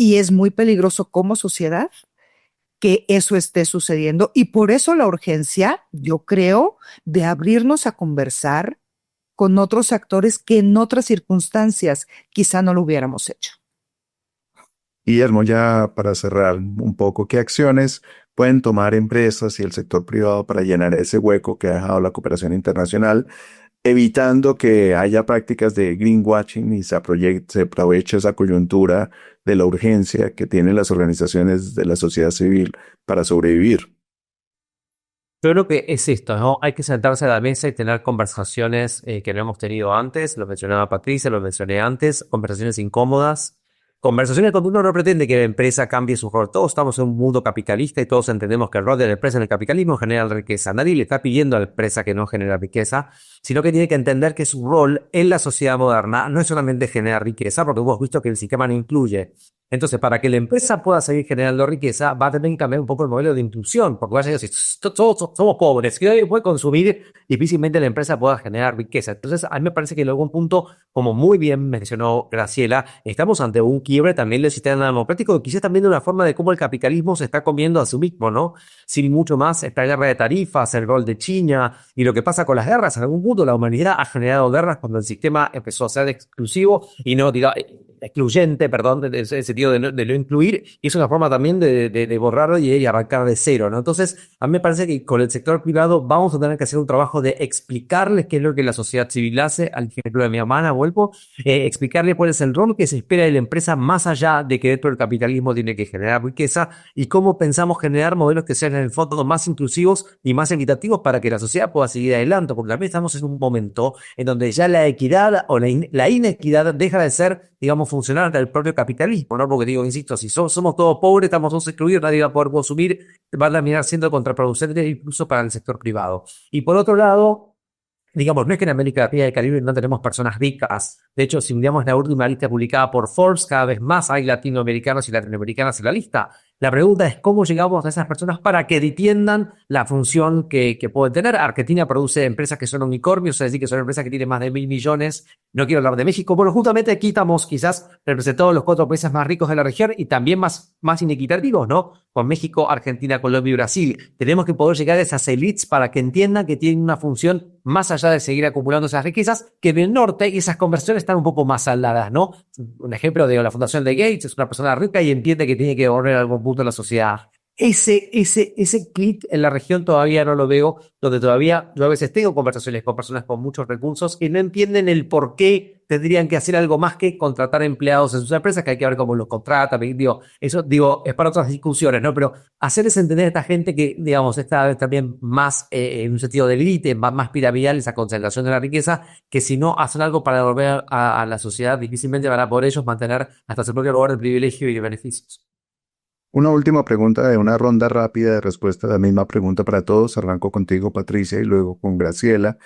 Speaker 3: y es muy peligroso como sociedad que eso esté sucediendo. Y por eso la urgencia, yo creo, de abrirnos a conversar con otros actores que en otras circunstancias quizá no lo hubiéramos hecho.
Speaker 1: Guillermo, ya para cerrar un poco, ¿qué acciones pueden tomar empresas y el sector privado para llenar ese hueco que ha dejado la cooperación internacional, evitando que haya prácticas de greenwashing y se aproveche esa coyuntura de la urgencia que tienen las organizaciones de la sociedad civil para sobrevivir?
Speaker 4: Yo creo que es esto, ¿no? Hay que sentarse a la mesa y tener conversaciones que no hemos tenido antes, lo mencionaba Patricia, lo mencioné antes, conversaciones incómodas, conversaciones cuando uno no pretende que la empresa cambie su rol. Todos estamos en un mundo capitalista y todos entendemos que el rol de la empresa en el capitalismo genera riqueza. Nadie le está pidiendo a la empresa que no genere riqueza, sino que tiene que entender que su rol en la sociedad moderna no es solamente generar riqueza, porque hemos visto que el sistema no incluye. Entonces, para que la empresa pueda seguir generando riqueza, va a tener que cambiar un poco el modelo de inclusión, porque vaya a decir, todos somos pobres, que nadie puede consumir, difícilmente la empresa pueda generar riqueza. Entonces, a mí me parece que en algún punto, como muy bien mencionó Graciela, estamos ante un quiebre también del sistema democrático, quizás también de una forma de cómo el capitalismo se está comiendo a sí mismo, ¿no? Sin mucho más, esta guerra de tarifas, el rol de China y lo que pasa con las guerras. En algún punto la humanidad ha generado guerras cuando el sistema empezó a ser exclusivo y no, excluyente, perdón, en ese sentido de no incluir, y es una forma también de borrar y arrancar de cero, ¿no? Entonces, a mí me parece que con el sector privado vamos a tener que hacer un trabajo de explicarles qué es lo que la sociedad civil hace, al ejemplo de mi hermana, vuelvo, explicarle cuál es el rol que se espera de la empresa más allá de que dentro del capitalismo tiene que generar riqueza y cómo pensamos generar modelos que sean en el fondo más inclusivos y más equitativos para que la sociedad pueda seguir adelante, porque también estamos en un momento en donde ya la equidad o la inequidad deja de ser, digamos, funcionar del propio capitalismo, ¿no? Porque digo, insisto, si somos todos pobres, estamos todos excluidos, nadie va a poder consumir, va a terminar siendo contraproducente incluso para el sector privado. Y por otro lado, digamos, no es que en América Latina y el Caribe no tenemos personas ricas. De hecho, si miramos la última lista publicada por Forbes, cada vez más hay latinoamericanos y latinoamericanas en la lista. La pregunta es cómo llegamos a esas personas para que entiendan la función que pueden tener. Argentina produce empresas que son unicornios, es decir, que son empresas que tienen más de 1.000 millones. No quiero hablar de México. Bueno, justamente aquí estamos quizás representados los 4 países más ricos de la región y también más inequitativos, ¿no? Con México, Argentina, Colombia y Brasil. Tenemos que poder llegar a esas élites para que entiendan que tienen una función más allá de seguir acumulando esas riquezas, que en el norte y esas conversiones están un poco más saldadas, ¿no? Un ejemplo de la fundación de Gates es una persona rica y entiende que tiene que devolver a algún punto a la sociedad. Ese clic en la región todavía no lo veo, donde todavía yo a veces tengo conversaciones con personas con muchos recursos que no entienden el por qué tendrían que hacer algo más que contratar empleados en sus empresas, que hay que ver cómo los contratan. Eso es para otras discusiones, ¿no? Pero hacerles entender a esta gente que, digamos, está también más en un sentido de élite, más piramidal, esa concentración de la riqueza, que si no hacen algo para devolver a la sociedad, difícilmente van a poder ellos mantener hasta su propio lugar de privilegio y de beneficios.
Speaker 1: Una última pregunta de una ronda rápida de respuesta, la misma pregunta para todos. Arranco contigo, Patricia, y luego con Graciela.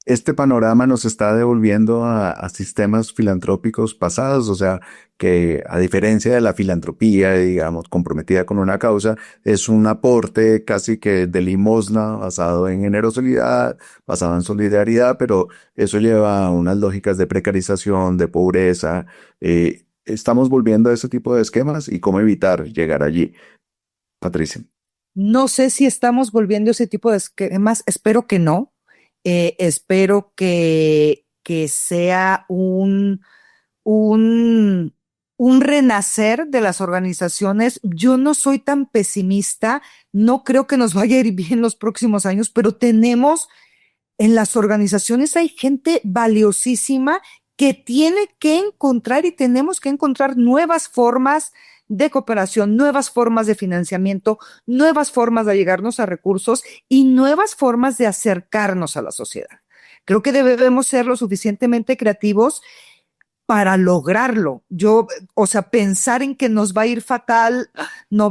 Speaker 1: Este panorama nos está devolviendo a sistemas filantrópicos pasados, o sea, que a diferencia de la filantropía, digamos, comprometida con una causa, es un aporte casi que de limosna basado en generosidad, basado en solidaridad, pero eso lleva a unas lógicas de precarización, de pobreza. Estamos volviendo a ese tipo de esquemas y cómo evitar llegar allí. Patricia.
Speaker 3: No sé si estamos volviendo a ese tipo de esquemas, espero que no. Espero que sea un, un renacer de las organizaciones. Yo no soy tan pesimista, no creo que nos vaya a ir bien los próximos años, pero tenemos en las organizaciones hay gente valiosísima que tiene que encontrar y tenemos que encontrar nuevas formas de cooperación, nuevas formas de financiamiento, nuevas formas de llegarnos a recursos y nuevas formas de acercarnos a la sociedad. Creo que debemos ser lo suficientemente creativos para lograrlo. O sea, pensar en que nos va a ir fatal, no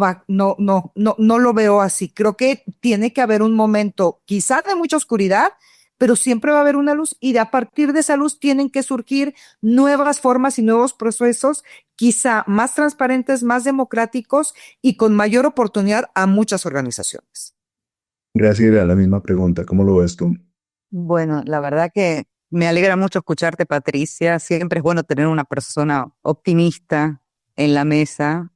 Speaker 3: lo veo así. Creo que tiene que haber un momento, quizá de mucha oscuridad, pero siempre va a haber una luz y a partir de esa luz tienen que surgir nuevas formas y nuevos procesos, quizá más transparentes, más democráticos y con mayor oportunidad a muchas organizaciones.
Speaker 1: Gracias, la misma pregunta. ¿Cómo lo ves tú?
Speaker 2: Bueno, la verdad que me alegra mucho escucharte, Patricia. Siempre es bueno tener una persona optimista en la mesa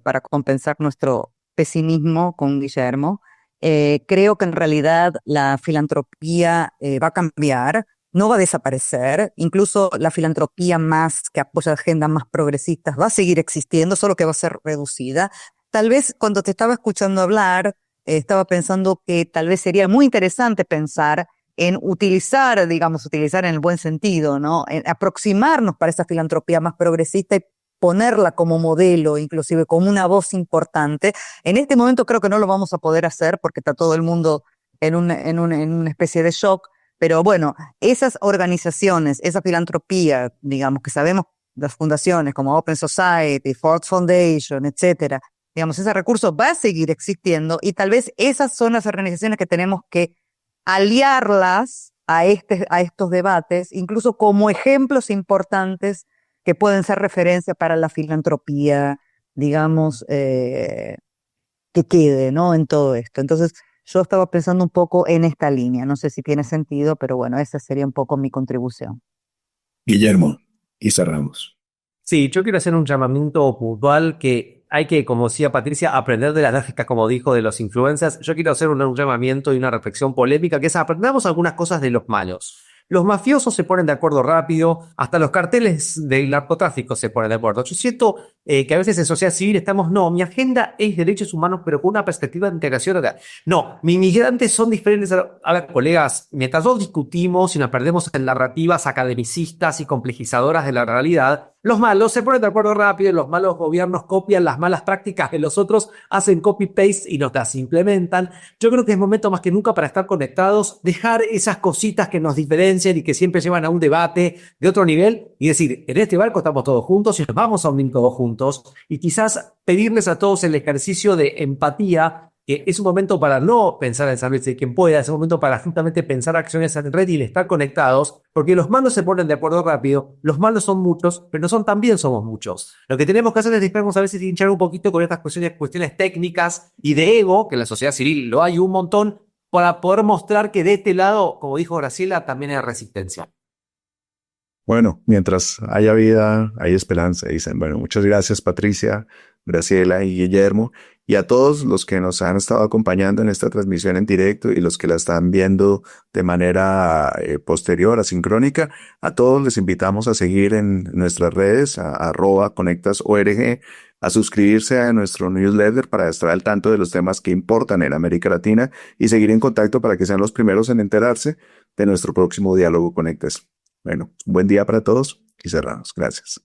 Speaker 2: para compensar nuestro pesimismo con Guillermo. Creo que en realidad la filantropía va a cambiar, no va a desaparecer. Incluso la filantropía más que apoya agendas más progresistas va a seguir existiendo, solo que va a ser reducida. Tal vez cuando te estaba escuchando hablar, estaba pensando que tal vez sería muy interesante pensar en utilizar, digamos, utilizar en el buen sentido, ¿no? En aproximarnos para esa filantropía más progresista y ponerla como modelo, inclusive como una voz importante. En este momento creo que no lo vamos a poder hacer porque está todo el mundo en una especie de shock, pero bueno, esas organizaciones, esa filantropía, digamos, que sabemos, las fundaciones como Open Society, Ford Foundation, etcétera, digamos, ese recurso va a seguir existiendo y tal vez esas son las organizaciones que tenemos que aliarlas a estos debates, incluso como ejemplos importantes que pueden ser referencia para la filantropía, digamos, que quede, ¿no? En todo esto. Entonces, yo estaba pensando un poco en esta línea. No sé si tiene sentido, pero bueno, esa sería un poco mi contribución.
Speaker 1: Guillermo, y cerramos.
Speaker 4: Sí, yo quiero hacer un llamamiento puntual que hay que, como decía Patricia, aprender de la lógica, como dijo, de los influencers. Yo quiero hacer un llamamiento y una reflexión polémica, que es aprendamos algunas cosas de los malos. Los mafiosos se ponen de acuerdo rápido, hasta los carteles del narcotráfico se ponen de acuerdo. Yo siento que a veces en sociedad civil estamos, no, mi agenda es derechos humanos, pero con una perspectiva de integración. No, mis migrantes son diferentes. A ver, colegas, mientras todos discutimos y nos perdemos en narrativas academicistas y complejizadoras de la realidad, los malos se ponen de acuerdo rápido, los malos gobiernos copian las malas prácticas de los otros, hacen copy-paste y nos las implementan. Yo creo que es momento más que nunca para estar conectados, dejar esas cositas que nos diferencian y que siempre llevan a un debate de otro nivel y decir, en este barco estamos todos juntos y nos vamos a unir todos juntos, y quizás pedirles a todos el ejercicio de empatía, que es un momento para no pensar en salvarse de quien pueda, es un momento para justamente pensar acciones en red y de estar conectados, porque los malos se ponen de acuerdo rápido, los malos son muchos, pero nosotros también somos muchos. Lo que tenemos que hacer es distraernos a veces y hinchar un poquito con estas cuestiones técnicas y de ego, que en la sociedad civil lo hay un montón, para poder mostrar que de este lado, como dijo Graciela, también hay resistencia.
Speaker 1: Bueno, mientras haya vida, hay esperanza, dicen. Bueno, muchas gracias, Patricia, Graciela y Guillermo, y a todos los que nos han estado acompañando en esta transmisión en directo y los que la están viendo de manera posterior, asincrónica. A todos les invitamos a seguir en nuestras redes, a @conectasorg, a suscribirse a nuestro newsletter para estar al tanto de los temas que importan en América Latina y seguir en contacto para que sean los primeros en enterarse de nuestro próximo Diálogo Conectas. Bueno, un buen día para todos y cerramos. Gracias.